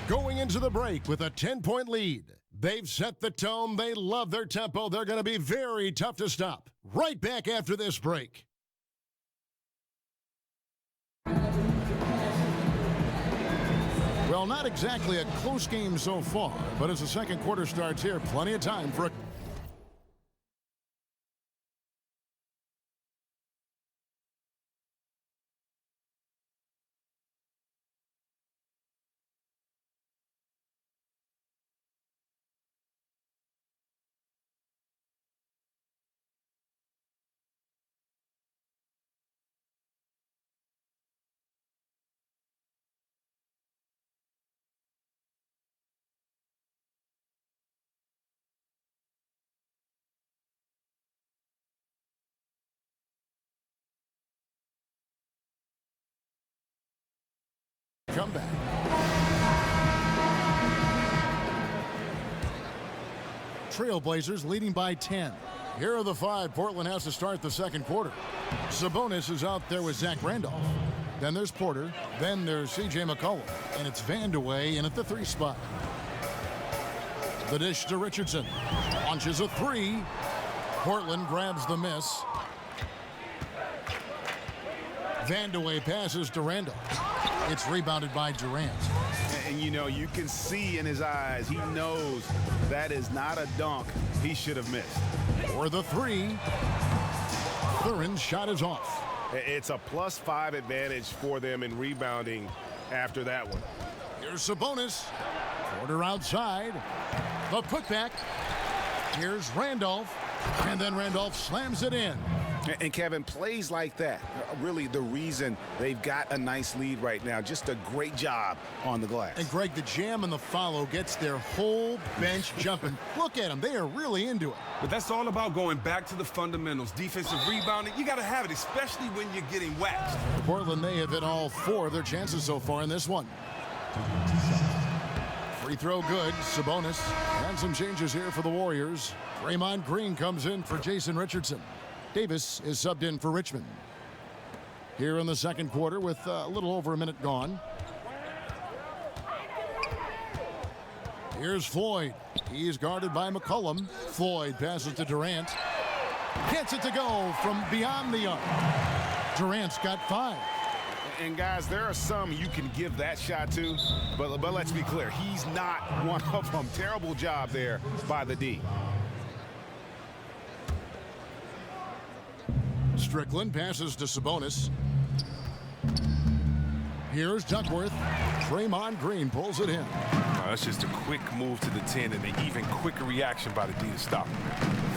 going into the break with a 10-point lead. They've set the tone. They love their tempo. They're going to be very tough to stop. Right back after this break. Well, not exactly a close game so far, but as the second quarter starts here, plenty of time for a... comeback. Trailblazers leading by 10. Here are the 5 Portland has to start the second quarter. Sabonis is out there with Zach Randolph. Then there's Porter. Then there's C.J. McCollum. And it's Vandeweghe in at the 3 spot. The dish to Richardson. Launches a 3. Portland grabs the miss. Vandeweghe passes to Randolph. It's rebounded by Durant. And, you know, you can see in his eyes, he knows that is not a dunk he should have missed. For the 3. Thurin's shot is off. It's a +5 advantage for them in rebounding after that one. Here's Sabonis. Porter outside. The putback. Here's Randolph. And then Randolph slams it in. And Kevin, plays like that are really the reason they've got a nice lead right now. Just a great job on the glass. And Greg, the jam and the follow gets their whole bench jumping. Look at them. They are really into it. But that's all about going back to the fundamentals. Defensive rebounding, you got to have it, especially when you're getting waxed. Portland, they have hit all 4 of their chances so far in this one. Free throw good. Sabonis. And some changes here for the Warriors. Draymond Green comes in for Jason Richardson. Davis is subbed in for Richmond. Here in the second quarter with a little over a minute gone. Here's Floyd. He's guarded by McCollum. Floyd passes to Durant. Gets it to go from beyond the arc. Durant's got 5. And guys, there are some you can give that shot to, but let's be clear, he's not one of them. Terrible job there by the D. Strickland passes to Sabonis. Here's Duckworth. Draymond Green pulls it in. That's just a quick move to the 10 and an even quicker reaction by the D to stop him.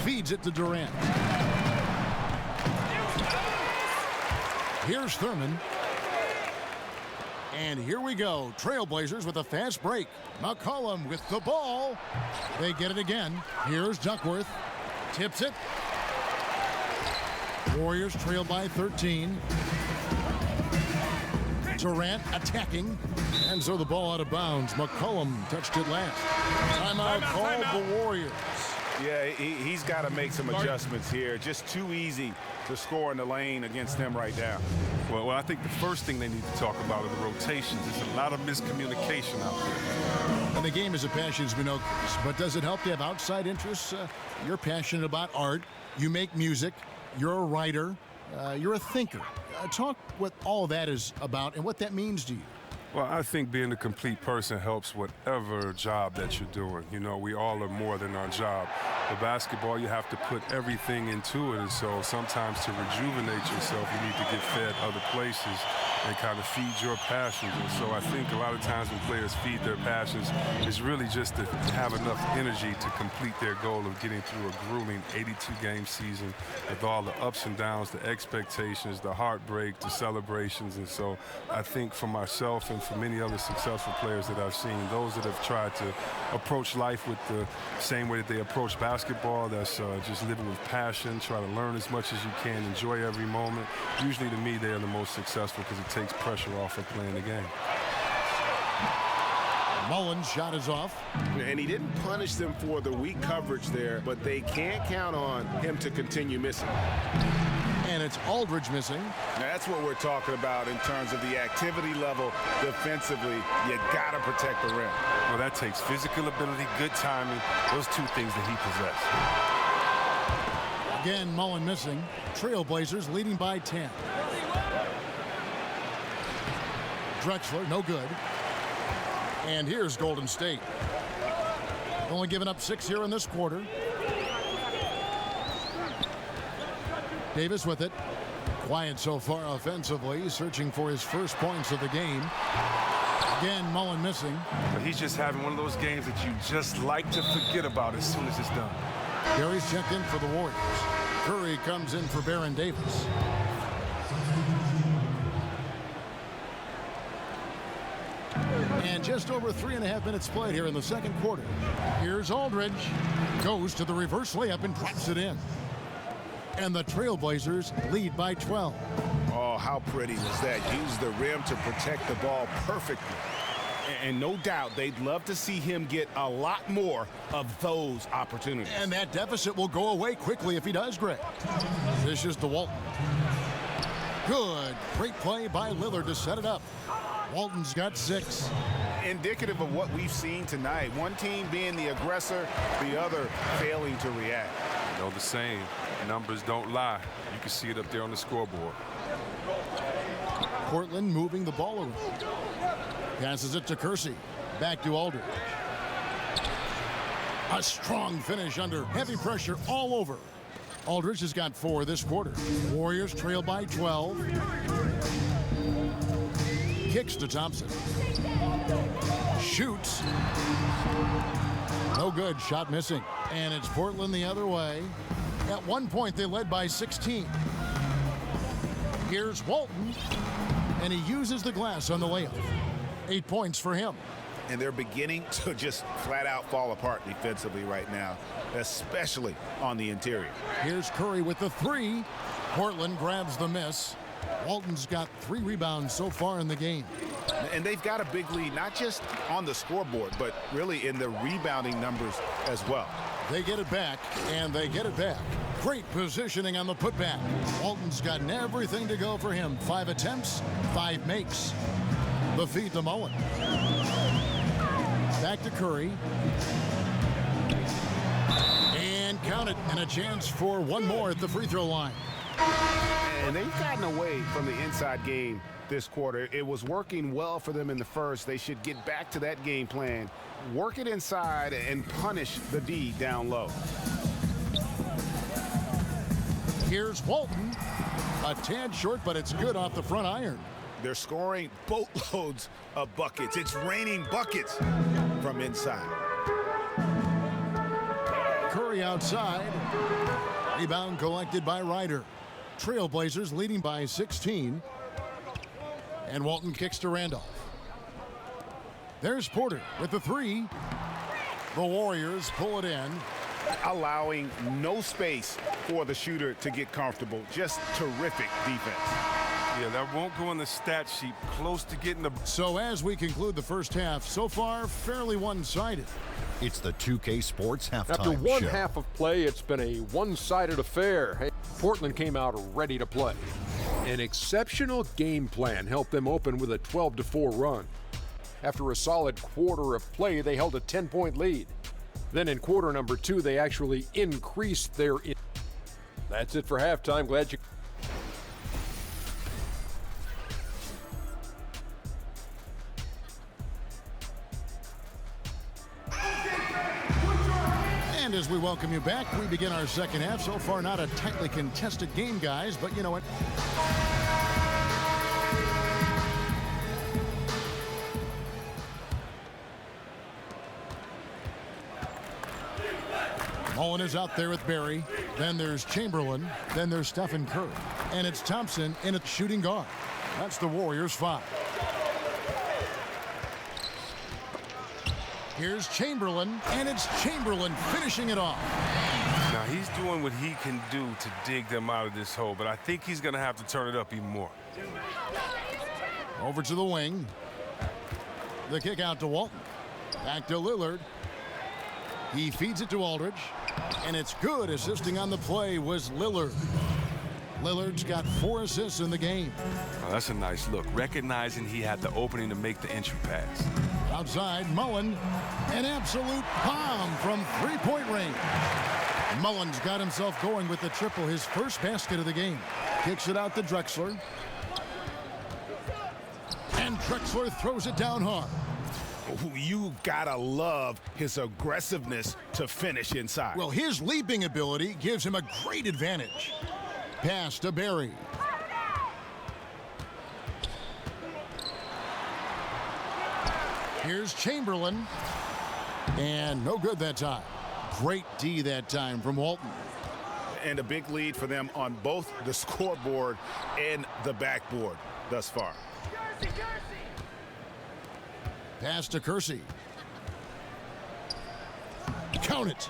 Feeds it to Durant. Here's Thurman. And here we go. Trailblazers with a fast break. McCollum with the ball. They get it again. Here's Duckworth. Tips it. Warriors trail by 13. Durant attacking. And so the ball out of bounds. McCollum touched it last. Timeout called the Warriors. Yeah, he's got to make some adjustments here. Just too easy to score in the lane against them right now. Well, I think the first thing they need to talk about are the rotations. There's a lot of miscommunication out there. And the game is a passion, as we know, Chris, but does it help to have outside interests? You're passionate about art. You make music. You're a writer. You're a thinker. Talk what all of that is about and what that means to you. Well, I think being a complete person helps whatever job that you're doing. You know, we all are more than our job. With basketball, you have to put everything into it, and so sometimes to rejuvenate yourself, you need to get fed other places and kind of feed your passions. And so I think a lot of times when players feed their passions, it's really just to have enough energy to complete their goal of getting through a grueling 82-game season with all the ups and downs, the expectations, the heartbreak, the celebrations. And so I think for myself and for many other successful players that I've seen, those that have tried to approach life with the same way that they approach basketball, that's just living with passion, try to learn as much as you can, enjoy every moment. Usually to me, they are the most successful because it takes pressure off of playing the game. Mullen's shot is off. And he didn't punish them for the weak coverage there, but they can't count on him to continue missing. And it's Aldridge missing. Now, that's what we're talking about in terms of the activity level defensively. You got to protect the rim. Well, that takes physical ability, good timing, those two things that he possesses. Again, Mullen missing. Trailblazers leading by 10. Drexler, no good. And here's Golden State. Only giving up 6 here in this quarter. Davis with it. Quiet so far offensively, searching for his first points of the game. Again, Mullen missing. But he's just having one of those games that you just like to forget about as soon as it's done. Gary's checked in for the Warriors. Curry comes in for Baron Davis. And just over 3.5 minutes played here in the second quarter. Here's Aldridge. Goes to the reverse layup and drops it in. And the Trailblazers lead by 12. Oh, how pretty was that? Used the rim to protect the ball perfectly. And no doubt they'd love to see him get a lot more of those opportunities. And that deficit will go away quickly if he does, Greg. This is to Walton. Good. Great play by Lillard to set it up. Walton's got 6. Indicative of what we've seen tonight. One team being the aggressor, the other failing to react. You know, the same. Numbers don't lie. You can see it up there on the scoreboard. Portland moving the ball around. Passes it to Kersey. Back to Aldridge. A strong finish under heavy pressure all over. Aldridge has got 4 this quarter. Warriors trail by 12. Kicks to Thompson. Shoots. No good. Shot missing. And it's Portland the other way. At one point, they led by 16. Here's Walton. And he uses the glass on the layup. 8 points for him. And they're beginning to just flat out fall apart defensively right now, especially on the interior. Here's Curry with the 3. Portland grabs the miss. Walton's got 3 rebounds so far in the game. And they've got a big lead, not just on the scoreboard, but really in the rebounding numbers as well. They get it back, and they get it back. Great positioning on the putback. Walton's got everything to go for him. 5 attempts, 5 makes. The feed to Mullen. Back to Curry. And count it, and a chance for one more at the free throw line. And they've gotten away from the inside game this quarter. It was working well for them in the first. They should get back to that game plan. Work it inside and punish the D down low. Here's Walton. A tad short, but it's good off the front iron. They're scoring boatloads of buckets. It's raining buckets from inside. Curry outside. Rebound collected by Ryder. Trailblazers leading by 16. And Walton kicks to Randolph. There's Porter with the three. The Warriors pull it in. Allowing no space for the shooter to get comfortable. Just terrific defense. Yeah, that won't go in the stat sheet. Close to getting the... So as we conclude the first half, so far fairly one-sided. It's the 2K Sports halftime After one show. half of play, it's been a one-sided affair. Hey, Portland came out ready to play. An exceptional game plan helped them open with a 12-4 run. After a solid quarter of play, they held a 10-point lead. Then in quarter number 2, they actually increased their... That's it for halftime. Glad you... And as we welcome you back, we begin our second half. So far, not a tightly contested game, guys, but you know what? Mullen is out there with Barry. Then there's Chamberlain. Then there's Stephen Curry. And it's Thompson in at shooting guard. That's the Warriors' 5. Here's Chamberlain, and it's Chamberlain finishing it off. Now, he's doing what he can do to dig them out of this hole, but I think he's going to have to turn it up even more. Over to the wing. The kick out to Walton. Back to Lillard. He feeds it to Aldridge. And it's good. Assisting on the play was Lillard. Lillard's got 4 assists in the game. Oh, that's a nice look. Recognizing he had the opening to make the entry pass. Outside, Mullen. An absolute bomb from three-point range. Mullen's got himself going with the triple, his first basket of the game. Kicks it out to Drexler. And Drexler throws it down hard. You gotta love his aggressiveness to finish inside. Well, his leaping ability gives him a great advantage. Pass to Barry. Here's Chamberlain. And no good that time. Great D that time from Walton. And a big lead for them on both the scoreboard and the backboard thus far. Pass to Kersey. Count it.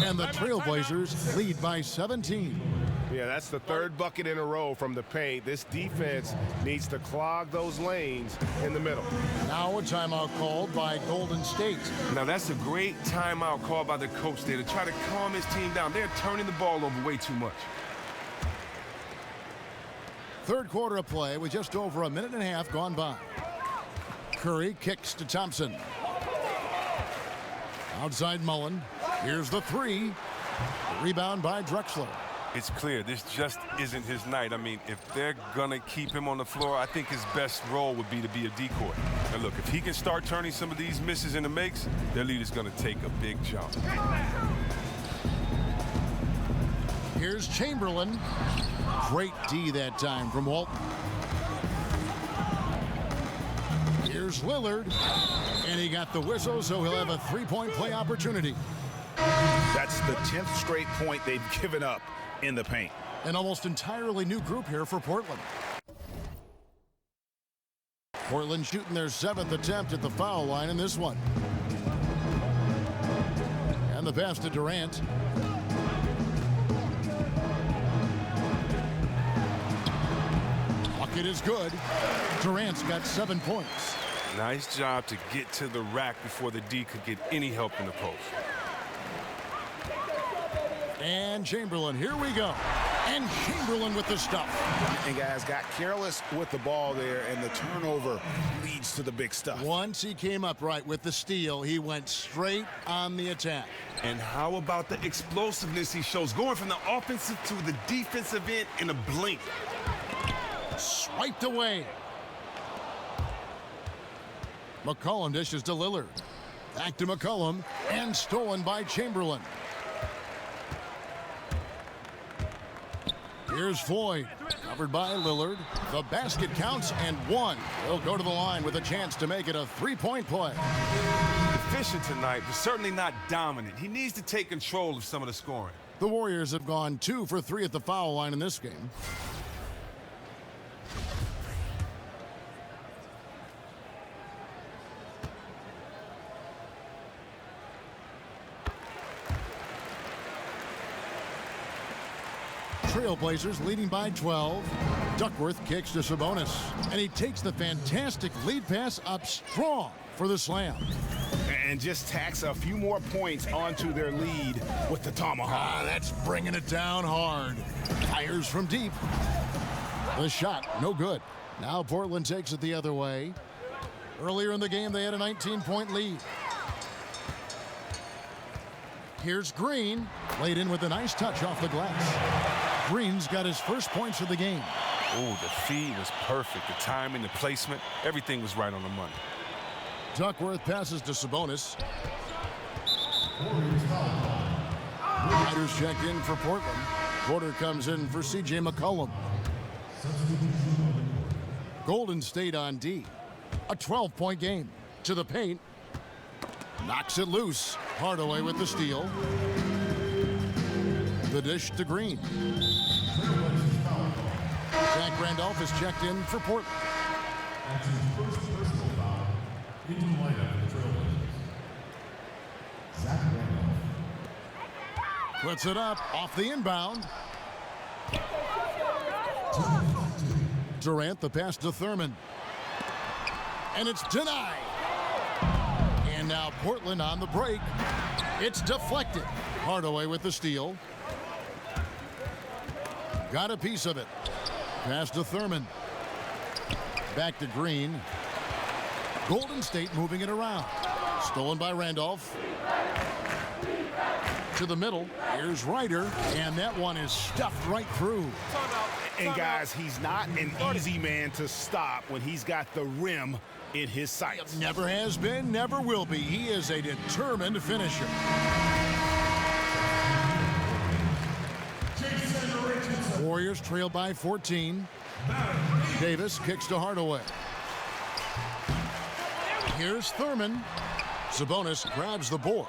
And the Trailblazers lead by 17. Yeah, that's the third bucket in a row from the paint. This defense needs to clog those lanes in the middle. Now a timeout called by Golden State. Now, that's a great timeout called by the coach there to try to calm his team down. They're turning the ball over way too much. Third quarter of play with just over a minute and a half gone by. Curry kicks to Thompson. Outside Mullen. Here's the three. Rebound by Drexler. It's clear this just isn't his night. I mean, if they're going to keep him on the floor, I think his best role would be to be a decoy. And look, if he can start turning some of these misses into makes, their lead is going to take a big jump. Here's Chamberlain. Great D that time from Walton. Here's Lillard. And he got the whistle, so he'll have a three-point play opportunity. That's the 10th straight point they've given up in the paint. An almost entirely new group here for Portland. Portland shooting their 7th attempt at the foul line in this one. And the pass to Durant. Bucket is good. Durant's got 7 points. Nice job to get to the rack before the D could get any help in the post. And Chamberlain, here we go. And Chamberlain with the stuff. And guys got careless with the ball there, and the turnover leads to the big stuff. Once he came up right with the steal, he went straight on the attack. And how about the explosiveness he shows, going from the offensive to the defensive end in a blink? Swiped away. McCollum dishes to Lillard. Back to McCollum, and stolen by Chamberlain. Here's Floyd, covered by Lillard. The basket counts, and one. He'll go to the line with a chance to make it a three-point play. Efficient tonight, but certainly not dominant. He needs to take control of some of the scoring. The Warriors have gone 2 for 3 at the foul line in this game. Trailblazers leading by 12. Duckworth kicks to Sabonis, and he takes the fantastic lead pass up strong for the slam. And just tacks a few more points onto their lead with the tomahawk. That's bringing it down hard. Fires from deep. The shot, no good. Now Portland takes it the other way. Earlier in the game, they had a 19-point lead. Here's Green, laid in with a nice touch off the glass. Green's got his first points of the game. Oh, the feed was perfect. The timing, the placement, everything was right on the money. Duckworth passes to Sabonis. Riders check in for Portland. Porter comes in for C.J. McCollum. Golden State on D. A 12-point game. To the paint. Knocks it loose. Hardaway with the steal. The dish to Green. Zach Randolph is checked in for Portland. That's his first personal foul into the lineup for the Trailblazers. Zach Randolph. Puts it up off the inbound. Durant the pass to Thurman. And it's denied. And now Portland on the break. It's deflected. Hardaway with the steal. Got a piece of it. Pass to Thurman. Back to Green. Golden State moving it around. Stolen by Randolph. To the middle. Here's Ryder. And that one is stuffed right through. And guys, he's not an easy man to stop when he's got the rim in his sights. Never has been, never will be. He is a determined finisher. Warriors trail by 14. Davis kicks to Hardaway. Here's Thurman. Sabonis grabs the board.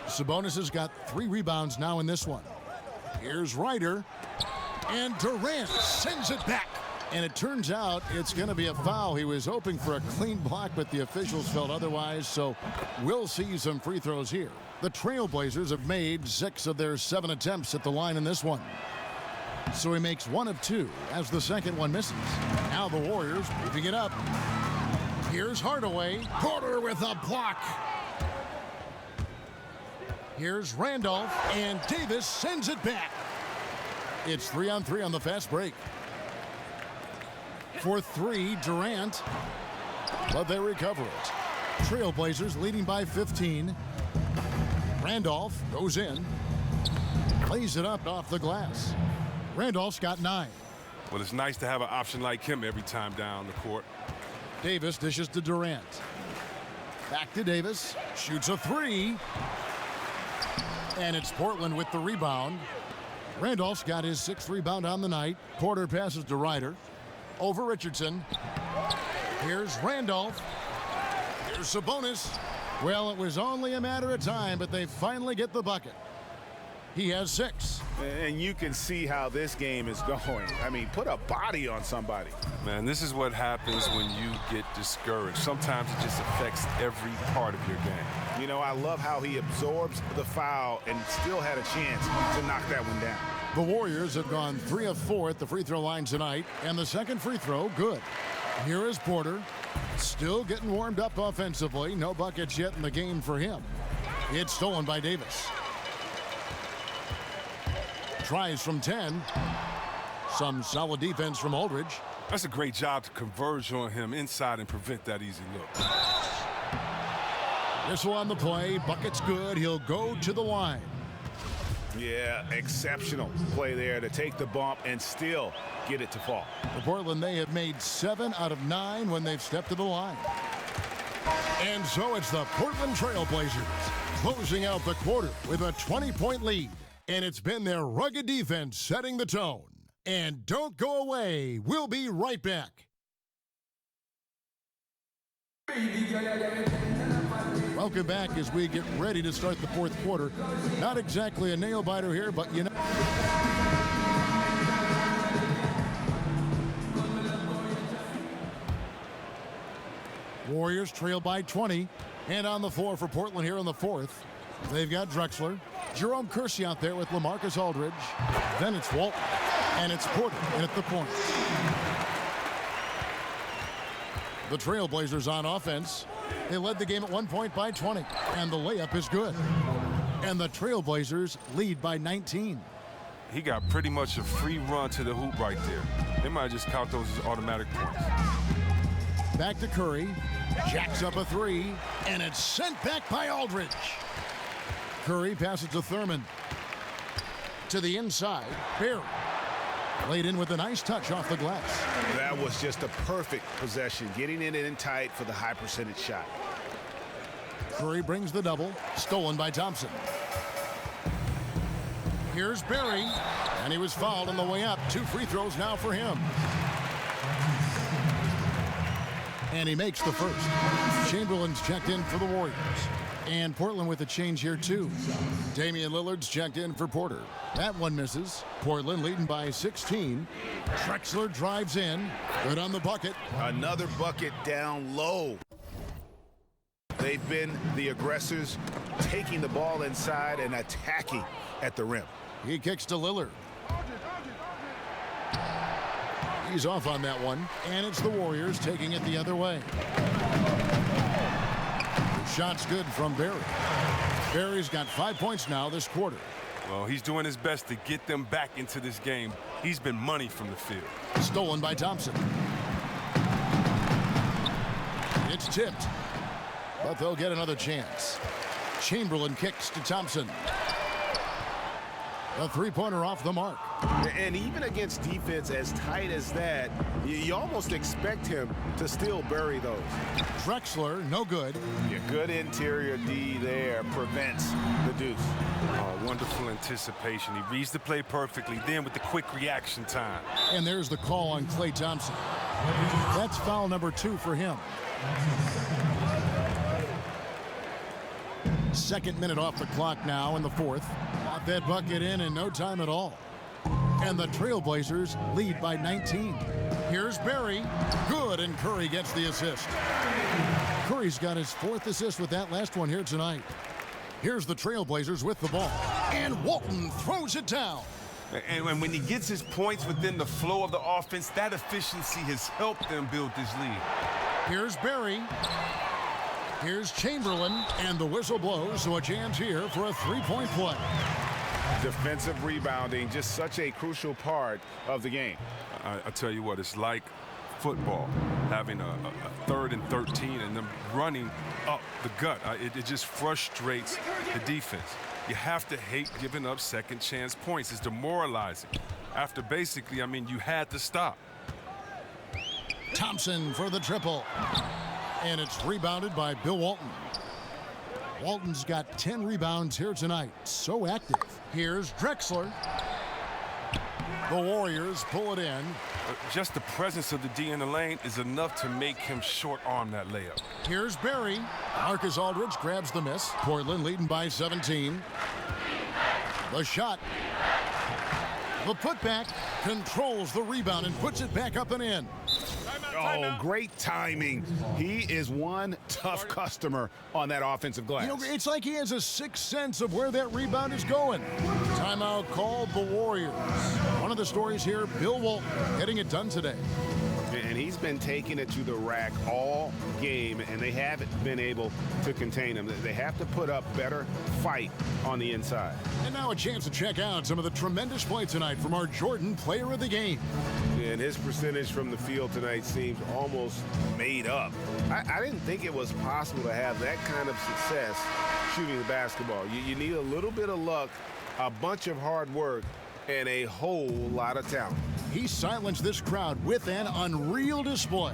Sabonis has got 3 rebounds now in this one. Here's Ryder. And Durant sends it back. And it turns out it's going to be a foul. He was hoping for a clean block, but the officials felt otherwise, so we'll see some free throws here. The Trailblazers have made 6 of their 7 attempts at the line in this one. So he makes 1 of 2 as the second one misses. Now the Warriors moving it up. Here's Hardaway. Porter with a block. Here's Randolph, and Davis sends it back. It's 3-on-3 on the fast break. For 3, Durant, but they recover it. Trailblazers leading by 15. Randolph goes in, plays it up off the glass. Randolph's got 9. Well, it's nice to have an option like him every time down the court. Davis dishes to Durant. Back to Davis, shoots a 3. And it's Portland with the rebound. Randolph's got his 6th rebound on the night. Porter passes to Ryder. Over Richardson. Here's Randolph. Here's Sabonis. Well, it was only a matter of time, but they finally get the bucket. He has 6. And you can see how this game is going. I mean, put a body on somebody. Man, this is what happens when you get discouraged. Sometimes it just affects every part of your game. You know, I love how he absorbs the foul and still had a chance to knock that one down. The Warriors have gone 3 of 4 at the free throw line tonight, and the second free throw, good. Here is Porter, still getting warmed up offensively. No buckets yet in the game for him. It's stolen by Davis. Tries from 10. Some solid defense from Aldridge. That's a great job to converge on him inside and prevent that easy look. Whistle on the play. Bucket's good. He'll go to the line. Yeah, exceptional play there to take the bump and still get it to fall. For Portland, they have made 7 out of 9 when they've stepped to the line. And so it's the Portland Trail Blazers closing out the quarter with a 20-point lead. And it's been their rugged defense setting the tone. And don't go away. We'll be right back. Welcome back as we get ready to start the fourth quarter. Not exactly a nail-biter here, but you know. Warriors trail by 20. And on the floor for Portland here in the fourth, they've got Drexler. Jerome Kersey out there with LaMarcus Aldridge. Then it's Walton. And it's Porter in at the point. The Trailblazers on offense. They led the game at 1 point by 20. And the layup is good. And the Trailblazers lead by 19. He got pretty much a free run to the hoop right there. They might just count those as automatic points. Back to Curry. Jacks up a three. And it's sent back by Aldridge. Curry passes to Thurman. To the inside. Barry. Laid in with a nice touch off the glass. That was just a perfect possession, getting it in tight for the high percentage shot. Curry brings the double, stolen by Thompson. Here's Barry, and he was fouled on the way up. 2 free throws now for him. And he makes the first. Chamberlain's checked in for the Warriors. And Portland with a change here, too. Damian Lillard's checked in for Porter. That one misses. Portland leading by 16. Drexler drives in. Good on the bucket. Another bucket down low. They've been the aggressors, taking the ball inside and attacking at the rim. He kicks to Lillard. He's off on that one. And it's the Warriors taking it the other way. Shot's good from Barry. Barry's got 5 points now this quarter. Well, he's doing his best to get them back into this game. He's been money from the field. Stolen by Thompson. It's tipped, but they'll get another chance. Chamberlain kicks to Thompson. A three-pointer off the mark. And even against defense as tight as that, you almost expect him to still bury those. Drexler, no good. Yeah, good interior D there, prevents the deuce. Oh, wonderful anticipation. He reads the play perfectly, then with the quick reaction time. And there's the call on Klay Thompson. That's foul number 2 for him. Second minute off the clock now in the fourth. Got that bucket in no time at all. And the Trailblazers lead by 19. Here's Barry. Good, and Curry gets the assist. Curry's got his 4th assist with that last one here tonight. Here's the Trailblazers with the ball. And Walton throws it down. And when he gets his points within the flow of the offense, that efficiency has helped them build this lead. Here's Barry. Here's Chamberlain, and the whistle blows, so a chance here for a three-point play. Defensive rebounding, just such a crucial part of the game. I tell you what, it's like football, having a 3rd and 13 and them running up the gut. It just frustrates the defense. You have to hate giving up second chance points. It's demoralizing. After basically, you had to stop. Thompson for the triple. And it's rebounded by Bill Walton. Walton's got 10 rebounds here tonight. So active. Here's Drexler. The Warriors pull it in. Just the presence of the D in the lane is enough to make him short-arm that layup. Here's Barry. Marcus Aldridge grabs the miss. Portland leading by 17. The shot. The putback controls the rebound and puts it back up and in. Oh, great timing. He is one tough customer on that offensive glass. It's like he has a sixth sense of where that rebound is going. Timeout called the Warriors. One of the stories here, Bill Walton getting it done today. And he's been taking it to the rack all game, and they haven't been able to contain him. They have to put up better fight on the inside. And now a chance to check out some of the tremendous play tonight from our Jordan player of the game. And his percentage from the field tonight seems almost made up. I didn't think it was possible to have that kind of success shooting the basketball. You need a little bit of luck, a bunch of hard work, and a whole lot of talent. He silenced this crowd with an unreal display.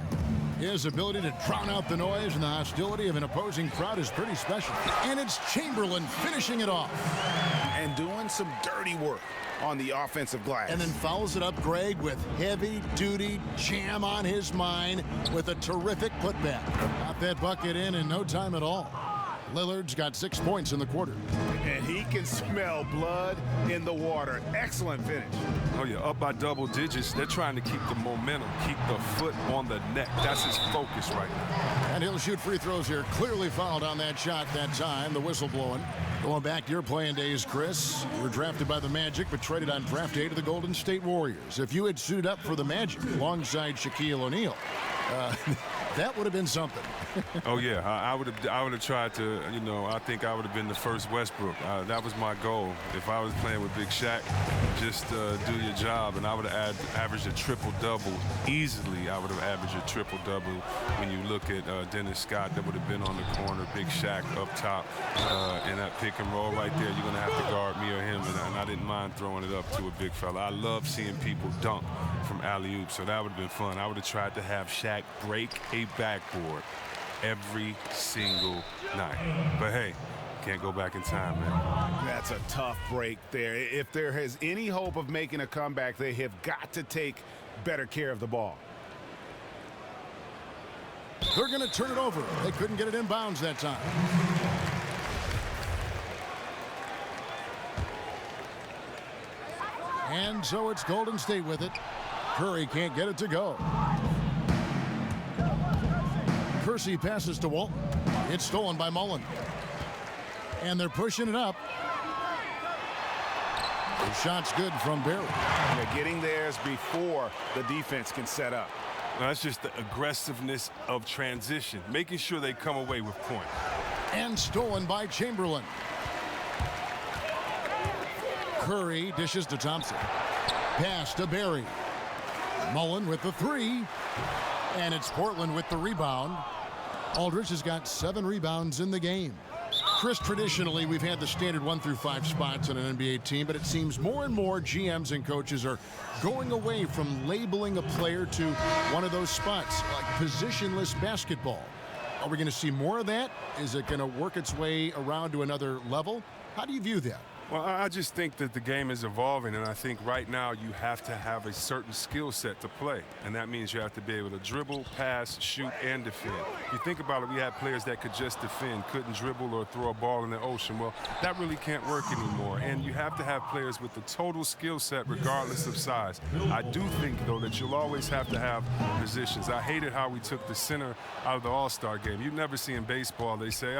His ability to drown out the noise and the hostility of an opposing crowd is pretty special. And it's Chamberlain finishing it off. And doing some dirty work on the offensive glass. And then follows it up, Greg, with heavy-duty jam on his mind with a terrific putback. Got that bucket in no time at all. Lillard's got 6 points in the quarter. And he can smell blood in the water. Excellent finish. Oh, yeah, up by double digits. They're trying to keep the momentum, keep the foot on the neck. That's his focus right now. And he'll shoot free throws here. Clearly fouled on that shot that time. The whistle blowing. Going back to your playing days, Chris. You were drafted by the Magic, but traded on draft day to the Golden State Warriors. If you had suited up for the Magic alongside Shaquille O'Neal, that would have been something. Oh yeah, I would have tried to. You know, I think I would have been the first Westbrook. That was my goal. If I was playing with Big Shaq, just do your job, and I would have averaged a triple-double easily. I would have averaged a triple-double. When you look at Dennis Scott, that would have been on the corner, Big Shaq up top, and that pick and roll right there. You're gonna have to guard me or him, and I didn't mind throwing it up to a big fella. I love seeing people dunk from alley-oop, so that would have been fun. I would have tried to have Shaq break a backboard every single night. But hey, can't go back in time, man. That's a tough break there. If there is any hope of making a comeback, they have got to take better care of the ball. They're going to turn it over. They couldn't get it in bounds that time. And so it's Golden State with it. Curry can't get it to go. Kersey passes to Walton. It's stolen by Mullen. And they're pushing it up. The shot's good from Barry. They're getting theirs before the defense can set up. Well, that's just the aggressiveness of transition, making sure they come away with points. And stolen by Chamberlain. Curry dishes to Thompson. Pass to Barry. Mullen with the three. And it's Portland with the rebound. Aldridge has got 7 rebounds in the game. Chris, traditionally, we've had the standard 1 through 5 spots on an NBA team, but it seems more and more GMs and coaches are going away from labeling a player to one of those spots, like positionless basketball. Are we going to see more of that? Is it going to work its way around to another level? How do you view that? Well, I just think that the game is evolving, and I think right now you have to have a certain skill set to play, and that means you have to be able to dribble, pass, shoot, and defend. You think about it, we had players that could just defend, couldn't dribble or throw a ball in the ocean. Well, that really can't work anymore, and you have to have players with the total skill set regardless of size. I do think, though, that you'll always have to have positions. I hated how we took the center out of the All-Star game. You never see in baseball, they say,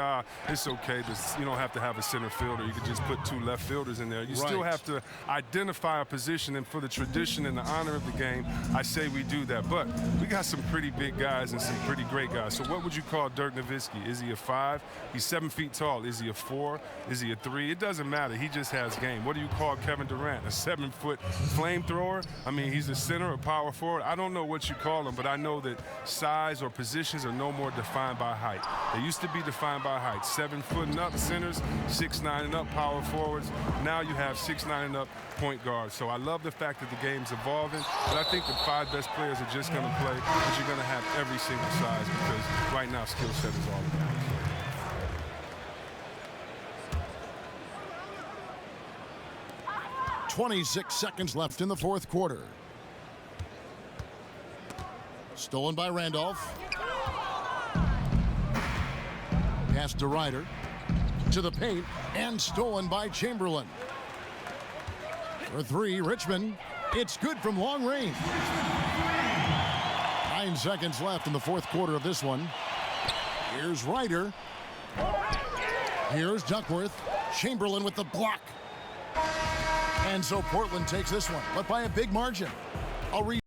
it's okay, you don't have to have a center fielder. You could just put 2 left fielders in there. You still have to identify a position, and for the tradition and the honor of the game, I say we do that. But we got some pretty big guys and some pretty great guys. So what would you call Dirk Nowitzki? Is he a 5? He's 7 feet tall. Is he a 4? Is he a 3? It doesn't matter. He just has game. What do you call Kevin Durant? A 7-foot flamethrower? I mean, he's a center, a power forward. I don't know what you call him, but I know that size or positions are no more defined by height. They used to be defined by height. 7 foot and up centers, 6'9" and up power forwards. Now you have 6'9" and up point guards. So I love the fact that the game's evolving, but I think the 5 best players are just going to play, but you're going to have every single size because right now skill set is all that matters. 26 seconds left in the 4th quarter. Stolen by Randolph. Pass to Ryder. To the paint, and stolen by Chamberlain. For 3, Richmond. It's good from long range. 9 seconds left in the 4th quarter of this one. Here's Ryder. Here's Duckworth. Chamberlain with the block. And so Portland takes this one, but by a big margin. I'll read